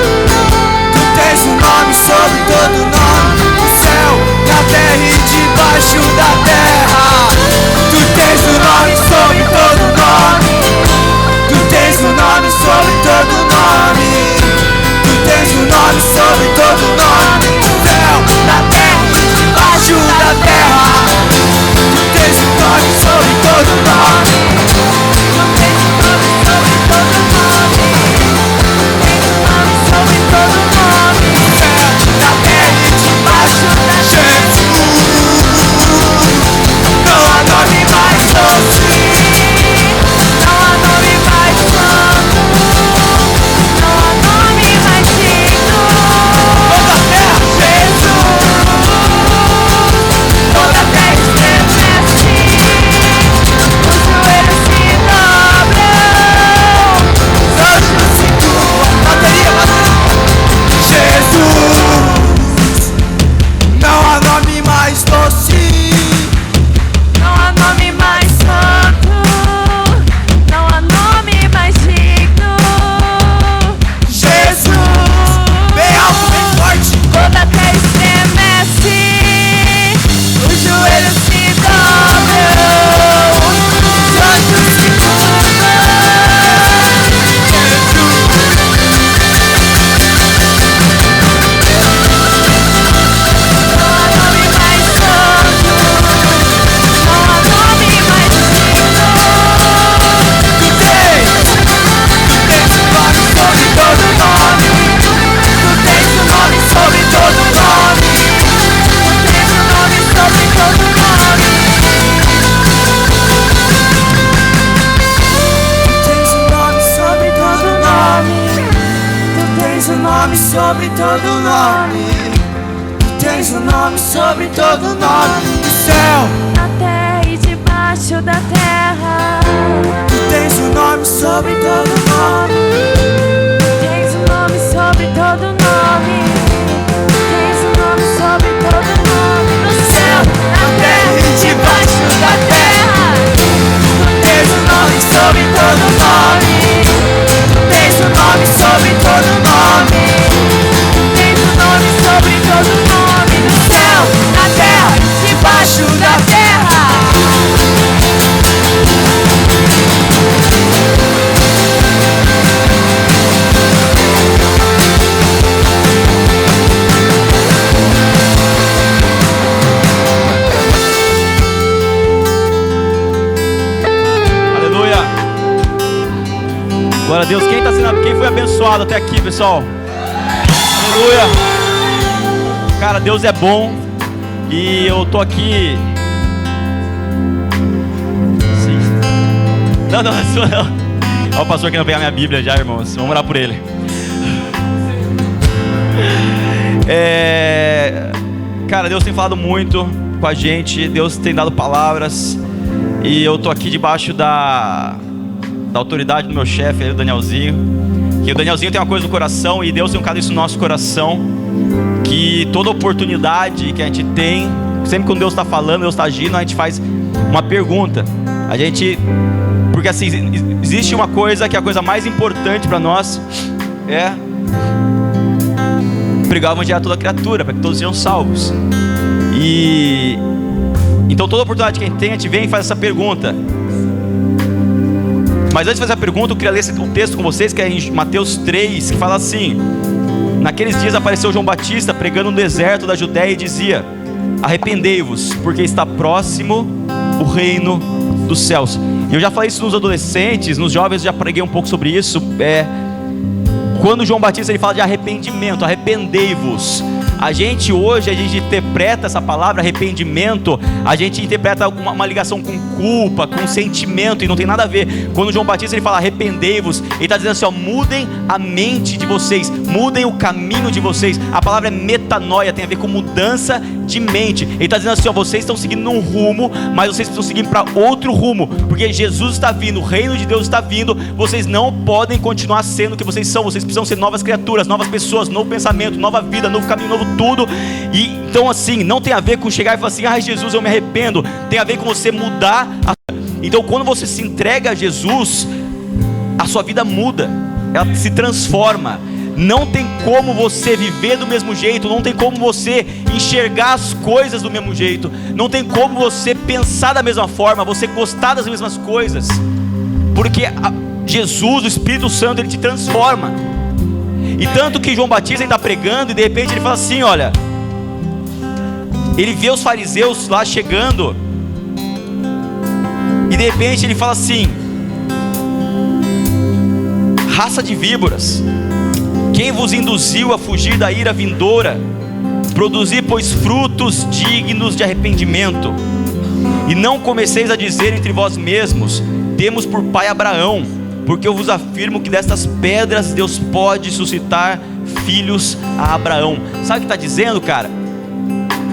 tu tens um nome sobre todo nome, no céu, na terra e debaixo da terra. Tu tens um nome sobre todo nome, tu tens um nome sobre todo nome, tu tens um nome sobre todo nome, no céu, na terra e debaixo da terra. Tu tens um nome sobre todo nome, tu tens um nome sobre todo nome, tu tens um nome sobre todo nome, no céu, na terra e debaixo da Jesus. Não há nome mais doce, não há nome mais santo, não há nome mais digno. Toda a terra, Jesus, toda a terra estremece, os joelhos se dobram, os anjos se curvam. Bateria, Jesus, não há nome mais doce, não há nome mais santo, não há nome mais digno. Jesus, bem alto, bem forte. Toda a terra estremece, os joelhos se dobram, os anjos se curvam. Não há nome mais santo, não há nome mais digno. Tu tens um nome sobre todo nome, tu tens um nome sobre todo nome, tu tens um nome sobre todo nome. Tu tens um nome sobre todo nome, tu tens um nome sobre todo nome, tu tens um nome sobre todo nome, no céu, na terra e debaixo da terra. Tu tens Tens um nome sobre todo nome. Tens um nome sobre todo nome. Tens um nome sobre todo nome. No céu, na terra e debaixo da terra. Tens um nome sobre todo nome. Tens um nome sobre todo nome. Tens um nome sobre todo nome. No céu, na terra, debaixo da terra. Aleluia. Glória a Deus. Quem foi abençoado até aqui, pessoal? Aleluia. Cara, Deus é bom. E eu tô aqui. Sim. Não, isso não. Olha o pastor que não pegar minha Bíblia já, irmãos. Vamos orar por ele. Cara, Deus tem falado muito com a gente. Deus tem dado palavras. E eu tô aqui debaixo da autoridade do meu chefe, o Danielzinho. Que o Danielzinho tem uma coisa no coração, e Deus tem colocado isso no nosso coração, que toda oportunidade que a gente tem, sempre quando Deus está falando, Deus está agindo, a gente faz uma pergunta. Porque assim, existe uma coisa que é a coisa mais importante para nós, é pregar o evangelho a toda criatura, para que todos sejam salvos. E então toda oportunidade que a gente vem e faz essa pergunta. Mas antes de fazer a pergunta, eu queria ler um texto com vocês, que é em Mateus 3, que fala assim: naqueles dias apareceu João Batista pregando no deserto da Judéia e dizia: arrependei-vos, porque está próximo o reino dos céus. E eu já falei isso nos adolescentes, nos jovens eu já preguei um pouco sobre isso. Quando João Batista ele fala de arrependimento, arrependei-vos. A gente interpreta essa palavra arrependimento, a gente interpreta uma ligação com culpa, com sentimento, e não tem nada a ver. Quando João Batista ele fala arrependei-vos, ele está dizendo assim, ó, mudem a mente de vocês, mudem o caminho de vocês. A palavra é metanoia, tem a ver com mudança de mente. Ele está dizendo assim, ó, vocês estão seguindo um rumo, mas vocês precisam seguir para outro rumo, porque Jesus está vindo, o reino de Deus está vindo. Vocês não podem continuar sendo o que vocês são, vocês precisam ser novas criaturas, novas pessoas, novo pensamento, nova vida, novo caminho, novo tudo. E então assim, não tem a ver com chegar e falar assim, ai Jesus, eu me arrependo. Tem a ver com você mudar Então quando você se entrega a Jesus, a sua vida muda, ela se transforma. Não tem como você viver do mesmo jeito, não tem como você enxergar as coisas do mesmo jeito, não tem como você pensar da mesma forma, você gostar das mesmas coisas, porque Jesus, o Espírito Santo, ele te transforma. E tanto que João Batista está pregando, e de repente ele fala assim, olha, ele vê os fariseus lá chegando, e de repente ele fala assim, raça de víboras, quem vos induziu a fugir da ira vindoura? Produzi, pois, frutos dignos de arrependimento. E não comeceis a dizer entre vós mesmos, temos por pai Abraão, porque eu vos afirmo que destas pedras Deus pode suscitar filhos a Abraão. Sabe o que está dizendo, cara?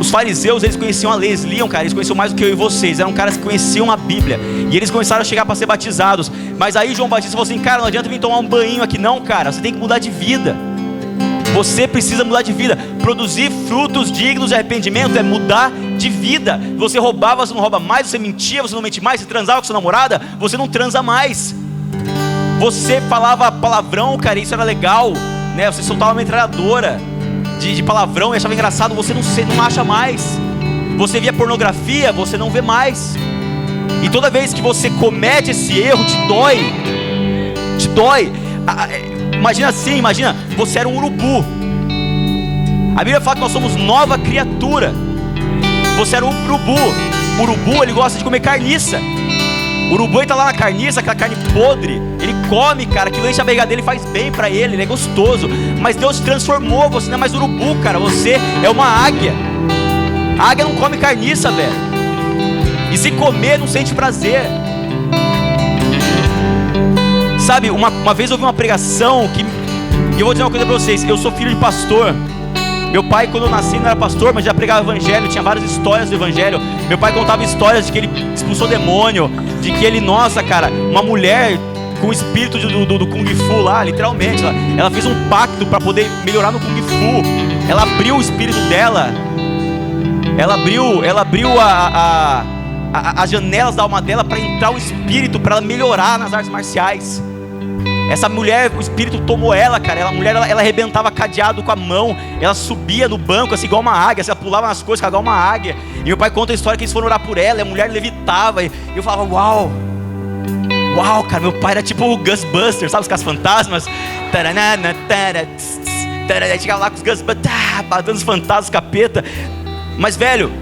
Os fariseus, eles conheciam a lei, eles liam, cara, eles conheciam mais do que eu e vocês, eram caras que conheciam a Bíblia, e eles começaram a chegar para ser batizados. Mas aí João Batista falou assim, cara, não adianta vir tomar um banho aqui não, cara, você tem que mudar de vida. Você precisa mudar de vida. Produzir frutos dignos de arrependimento é mudar de vida. Você roubava, você não rouba mais. Você mentia, você não mente mais. Você transava com sua namorada, você não transa mais. Você falava palavrão, cara, isso era legal, né? Você soltava uma metralhadora de palavrão e achava engraçado, você não acha mais. Você via pornografia, você não vê mais. E toda vez que você comete esse erro, te dói. Te dói. Imagina assim, imagina, você era um urubu. A Bíblia fala que nós somos nova criatura. Você era um urubu. O urubu, ele gosta de comer carniça. O urubu, ele tá lá na carniça, aquela carne podre. Ele come, cara, aquilo enche a barriga dele, faz bem pra ele, ele é gostoso. Mas Deus te transformou, você não é mais urubu, cara. Você é uma águia. A águia não come carniça, velho. E se comer, não sente prazer. Sabe, uma vez eu ouvi uma pregação e eu vou dizer uma coisa pra vocês. Eu sou filho de pastor. Meu pai, quando eu nasci, não era pastor, mas já pregava evangelho. Tinha várias histórias do evangelho. Meu pai contava histórias de que ele expulsou demônio, de que ele, nossa, cara, uma mulher com o espírito do Kung Fu lá, literalmente. Ela fez um pacto para poder melhorar no Kung Fu. Ela abriu o espírito dela. Ela abriu as janelas da alma dela para entrar o espírito, para ela melhorar nas artes marciais. Essa mulher, o espírito tomou ela, cara. Ela arrebentava cadeado com a mão. Ela subia no banco, assim, igual uma águia. Assim, ela pulava nas coisas, igual uma águia. E meu pai conta a história que eles foram orar por ela. E a mulher levitava. E eu falava, uau, cara. Meu pai era tipo o Ghostbusters, sabe, os caça-fantasmas. Chegava lá com os Ghostbusters, batendo os fantasmas, capeta. Mas, velho,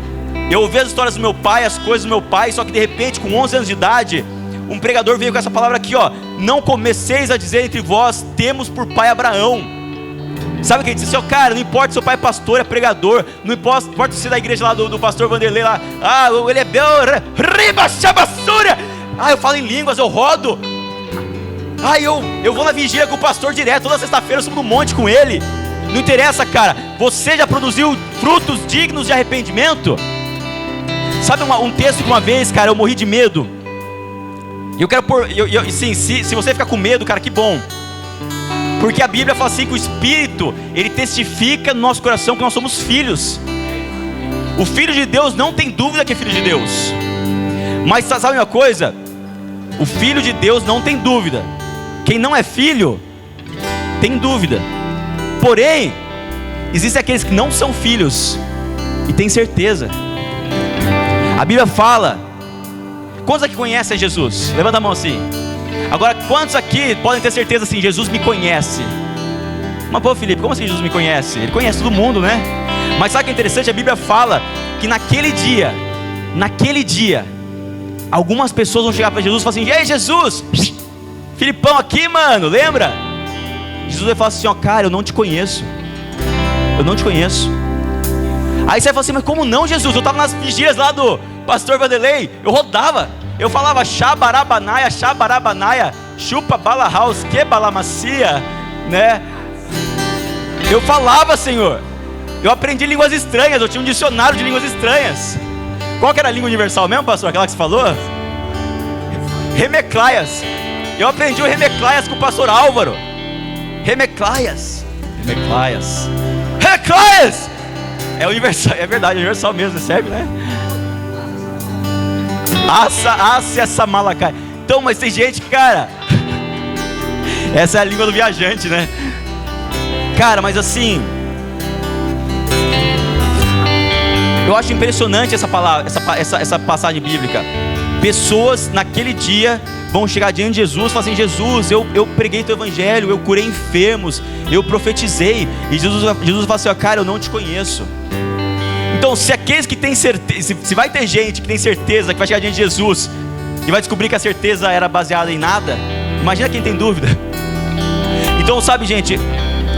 eu ouvi as histórias do meu pai, as coisas do meu pai. Só que de repente, com 11 anos de idade, um pregador veio com essa palavra aqui, ó: não comeceis a dizer entre vós, temos por pai Abraão. Sabe o que ele disse? Assim, cara, não importa se seu pai é pastor, é pregador, não importa se é da igreja lá do pastor Vanderlei lá, ele é bel, riba, chabassura. Eu falo em línguas, eu rodo. Eu vou na vigília com o pastor direto, toda sexta-feira eu subo no monte com ele. Não interessa, cara, você já produziu frutos dignos de arrependimento? Sabe um texto que uma vez, cara, eu morri de medo. E eu quero pôr, sim, se você ficar com medo, cara, que bom. Porque a Bíblia fala assim que o Espírito, ele testifica no nosso coração que nós somos filhos. O Filho de Deus não tem dúvida que é Filho de Deus. Mas sabe uma coisa? O Filho de Deus não tem dúvida. Quem não é filho, tem dúvida. Porém, existem aqueles que não são filhos e têm certeza. A Bíblia fala... Quantos aqui conhecem Jesus? Levanta a mão assim. Agora, quantos aqui podem ter certeza assim, Jesus me conhece? Mas pô, Felipe, como assim Jesus me conhece? Ele conhece todo mundo, né? Mas sabe o que é interessante? A Bíblia fala que naquele dia, algumas pessoas vão chegar para Jesus e falar assim: ei, Jesus, Filipão aqui, mano, lembra? Jesus vai falar assim, ó, cara, eu não te conheço. Eu não te conheço. Aí você vai falar assim, mas como não, Jesus? Eu estava nas vigílias lá do pastor Vanderlei, eu rodava, eu falava xabarabanaia, chupa bala house, que bala macia, né? Eu falava, Senhor, eu aprendi línguas estranhas, eu tinha um dicionário de línguas estranhas. Qual que era a língua universal mesmo, pastor? Aquela que você falou? Remeclaias. Eu aprendi o Remeclaias com o pastor Álvaro. Remeclaias. É universal, é verdade, é universal mesmo, serve, né? Essa malacai. Então, mas tem gente, cara, essa é a língua do viajante, né? Cara, mas assim, eu acho impressionante essa palavra, essa passagem bíblica. Pessoas naquele dia vão chegar diante de Jesus e falar assim: Jesus, eu preguei teu evangelho, eu curei enfermos, eu profetizei. E Jesus fala assim: cara, eu não te conheço. Então, se aqueles que têm certeza, se vai ter gente que tem certeza que vai chegar diante de Jesus e vai descobrir que a certeza era baseada em nada, imagina quem tem dúvida. Então, sabe, gente,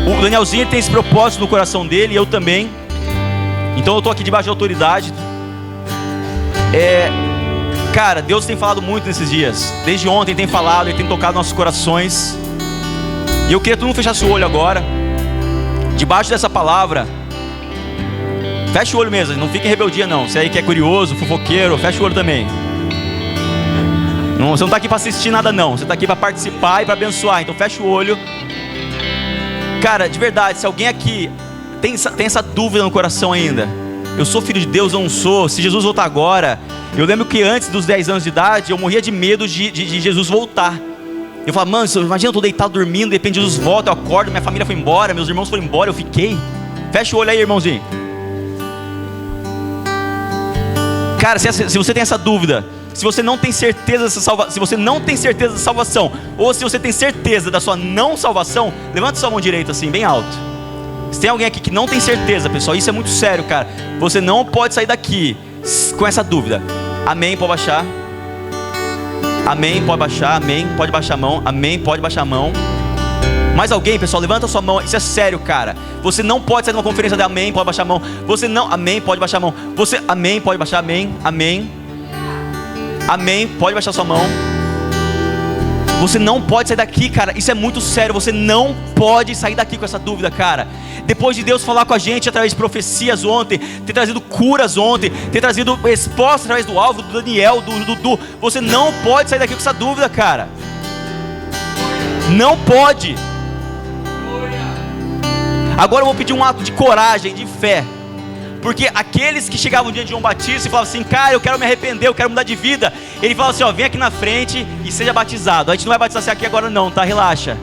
o Danielzinho tem esse propósito no coração dele, e eu também. Então eu estou aqui debaixo de autoridade. Cara, Deus tem falado muito nesses dias. Desde ontem tem falado, Ele tem tocado nossos corações. E eu queria que todo mundo fechasse o olho agora. Debaixo dessa palavra, fecha o olho mesmo, não fique em rebeldia não. Você aí que é curioso, fofoqueiro, fecha o olho também. Não, você não está aqui para assistir nada não. Você está aqui para participar e para abençoar. Então fecha o olho. Cara, de verdade, se alguém aqui tem essa dúvida no coração ainda, eu sou filho de Deus ou não sou? Se Jesus voltar agora... Eu lembro que antes dos 10 anos de idade, eu morria de medo de Jesus voltar. Eu falava, mano, imagina eu tô deitado dormindo, de repente Jesus volta, eu acordo, minha família foi embora, meus irmãos foram embora, eu fiquei. Fecha o olho aí, irmãozinho. Cara, se você tem essa dúvida, se você não tem certeza se você não tem certeza da salvação, ou se você tem certeza da sua não salvação, levanta sua mão direita assim, bem alto. Se tem alguém aqui que não tem certeza, pessoal, isso é muito sério, cara. Você não pode sair daqui com essa dúvida. Amém, pode baixar. Amém, pode baixar. Amém, pode baixar a mão. Amém, pode baixar a mão. Mais alguém, pessoal, levanta a sua mão. Isso é sério, cara. Você não pode sair de uma conferência de amém, pode baixar a mão. Você não, amém, pode baixar a mão. Você, amém, pode baixar, amém. Amém. Amém, pode baixar a sua mão. Você não pode sair daqui, cara. Isso é muito sério. Você não pode sair daqui com essa dúvida, cara. Depois de Deus falar com a gente através de profecias ontem, ter trazido curas ontem, ter trazido respostas através do Álvaro, do Daniel, do Dudu, você não pode sair daqui com essa dúvida, cara. Não pode. Agora eu vou pedir um ato de coragem, de fé. Porque aqueles que chegavam diante de João Batista e falavam assim: cara, eu quero me arrepender, eu quero mudar de vida. Ele falava assim: ó, vem aqui na frente e seja batizado. A gente não vai batizar você aqui agora não, tá? Relaxa.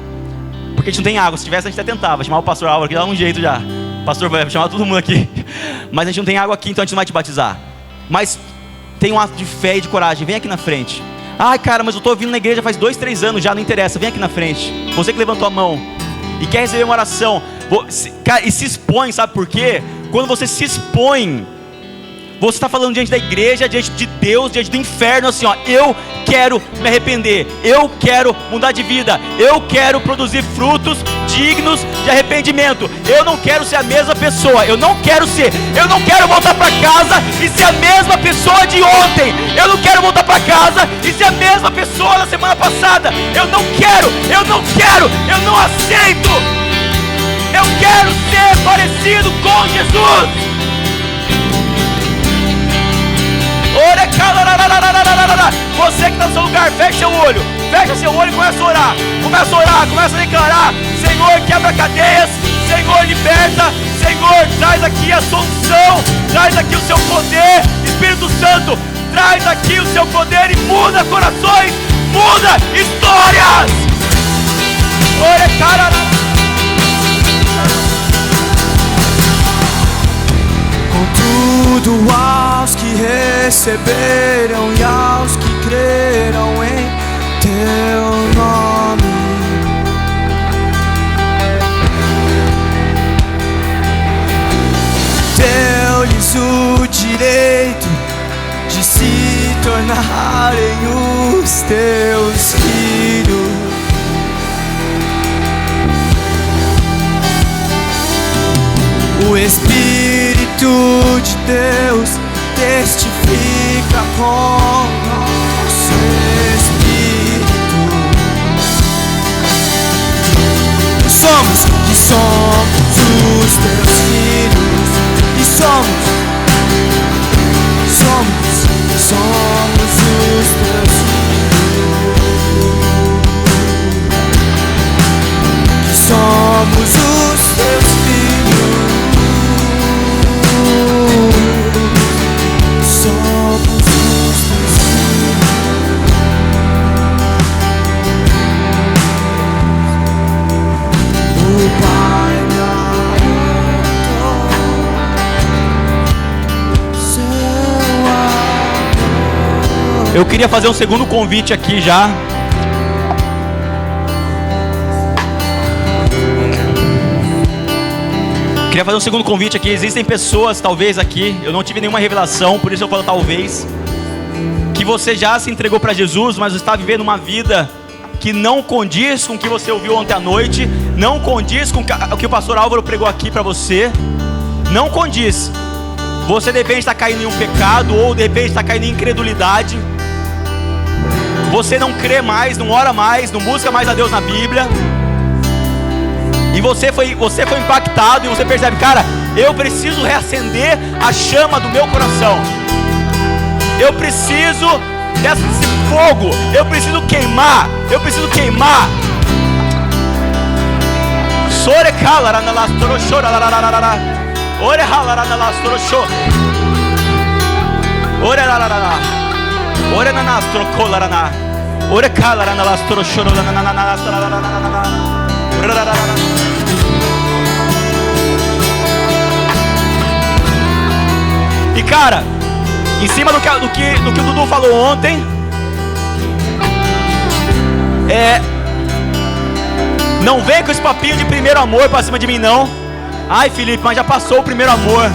Porque a gente não tem água. Se tivesse a gente até tentava. Chamava o pastor Álvaro aqui, dava um jeito já. O pastor vai chamar todo mundo aqui. Mas a gente não tem água aqui, então a gente não vai te batizar. Mas tem um ato de fé e de coragem. Vem aqui na frente. Ai, cara, mas eu estou vindo na igreja faz 2, 3 anos já, não interessa. Vem aqui na frente. Você que levantou a mão e quer receber uma oração, cara, e se expõe, sabe por quê? Quando você se expõe, você está falando diante da igreja, diante de Deus, diante do inferno, assim, ó: eu quero me arrepender, eu quero mudar de vida, eu quero produzir frutos dignos de arrependimento. Eu não quero ser a mesma pessoa, eu não quero voltar para casa e ser a mesma pessoa de ontem. Eu não quero voltar para casa e ser a mesma pessoa da semana passada. Eu não não aceito. Eu quero ser parecido com Jesus. Você que está no seu lugar, fecha seu olho e começa a orar, começa a declarar: Senhor, quebra cadeias, Senhor, liberta, Senhor, traz aqui a solução, traz aqui o seu poder, Espírito Santo, traz aqui o seu poder e muda corações, muda histórias. Contudo, aos que receberam e aos que creram em teu nome, deu-lhes o direito de se tornarem os teus filhos. O Espírito de Deus testifica com nosso Espírito. Somos os teus filhos. E somos os teus filhos. Que somos os teus filhos. Eu queria fazer um segundo convite aqui já. Queria fazer um segundo convite aqui. Existem pessoas, talvez aqui, eu não tive nenhuma revelação, por isso eu falo talvez, que você já se entregou para Jesus, mas está vivendo uma vida que não condiz com o que você ouviu ontem à noite, não condiz com o que o pastor Álvaro pregou aqui para você, não condiz. Você de repente está caindo em um pecado, ou de repente está caindo em incredulidade. Você não crê mais, não ora mais, não busca mais a Deus na Bíblia. E você foi impactado e você percebe: cara, eu preciso reacender a chama do meu coração. Eu preciso desse fogo. Eu preciso queimar. Ore na nastro colarana. Ore calarana lastro choro na E cara, em cima do que o Dudu falou ontem, não vem com esse papinho de primeiro amor pra cima de mim não. Ai, Felipe, mas já passou o primeiro amor.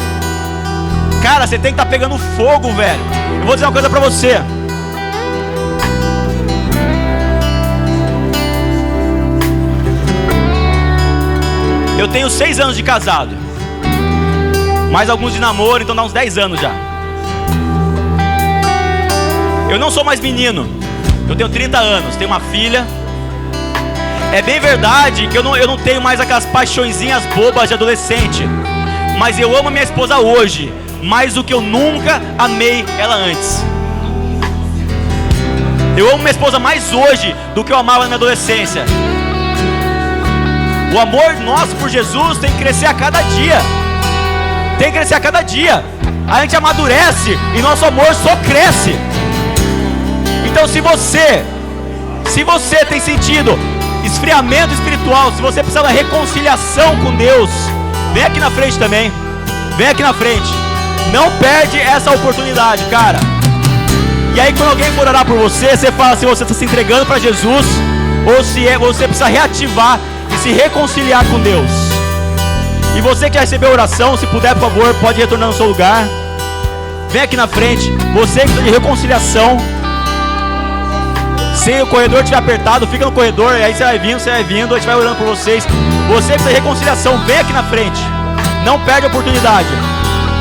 Cara, você tem que estar pegando fogo, velho. Eu vou dizer uma coisa pra você. Eu tenho 6 anos de casado, mais alguns de namoro, então dá uns 10 anos já. Eu não sou mais menino. Eu tenho 30 anos, tenho uma filha. É bem verdade que eu não tenho mais aquelas paixõezinhas bobas de adolescente, mas eu amo minha esposa hoje mais do que eu nunca amei ela antes. Eu amo minha esposa mais hoje do que eu amava na minha adolescência. O amor nosso por Jesus tem que crescer a cada dia. Tem que crescer a cada dia. A gente amadurece e nosso amor só cresce. Então se você tem sentido esfriamento espiritual, se você precisa da reconciliação com Deus, vem aqui na frente também. Vem aqui na frente. Não perde essa oportunidade, cara. E aí quando alguém for orar por você, você fala se você está se entregando para Jesus ou se você precisa reativar e se reconciliar com Deus. E você que já recebeu oração, se puder, por favor, pode retornar no seu lugar. Vem aqui na frente. Você que precisa de reconciliação, se o corredor estiver apertado, fica no corredor. E aí você vai vindo, a gente vai orando por vocês. Você que precisa de reconciliação, vem aqui na frente. Não perde a oportunidade.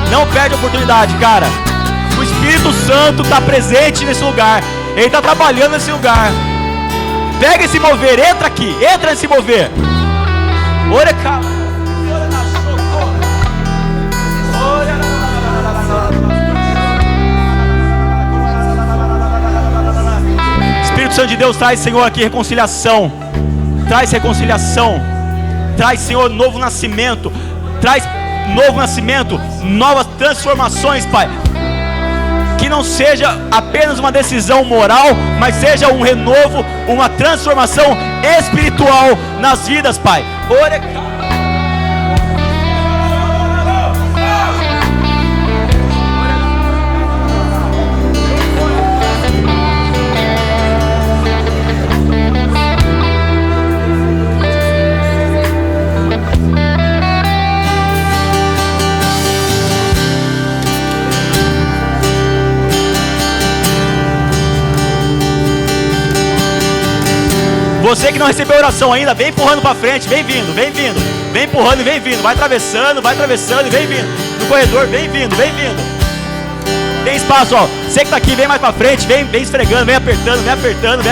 Não perde a oportunidade, cara. O Espírito Santo está presente nesse lugar. Ele está trabalhando nesse lugar. Pega esse mover, entra aqui, entra nesse mover. Ora, cara. Espírito Santo de Deus, traz, Senhor, aqui reconciliação. Traz reconciliação. Traz, Senhor, novo nascimento. Traz novo nascimento, novas transformações, Pai. Que não seja apenas uma decisão moral, mas seja um renovo, uma transformação espiritual nas vidas, Pai. Ore. Você que não recebeu oração ainda, vem empurrando para frente, vem vindo, vem empurrando e vem vindo, vai atravessando e vem vindo, no corredor, vem vindo. Tem espaço, ó, você que está aqui, vem mais para frente, vem esfregando, vem apertando,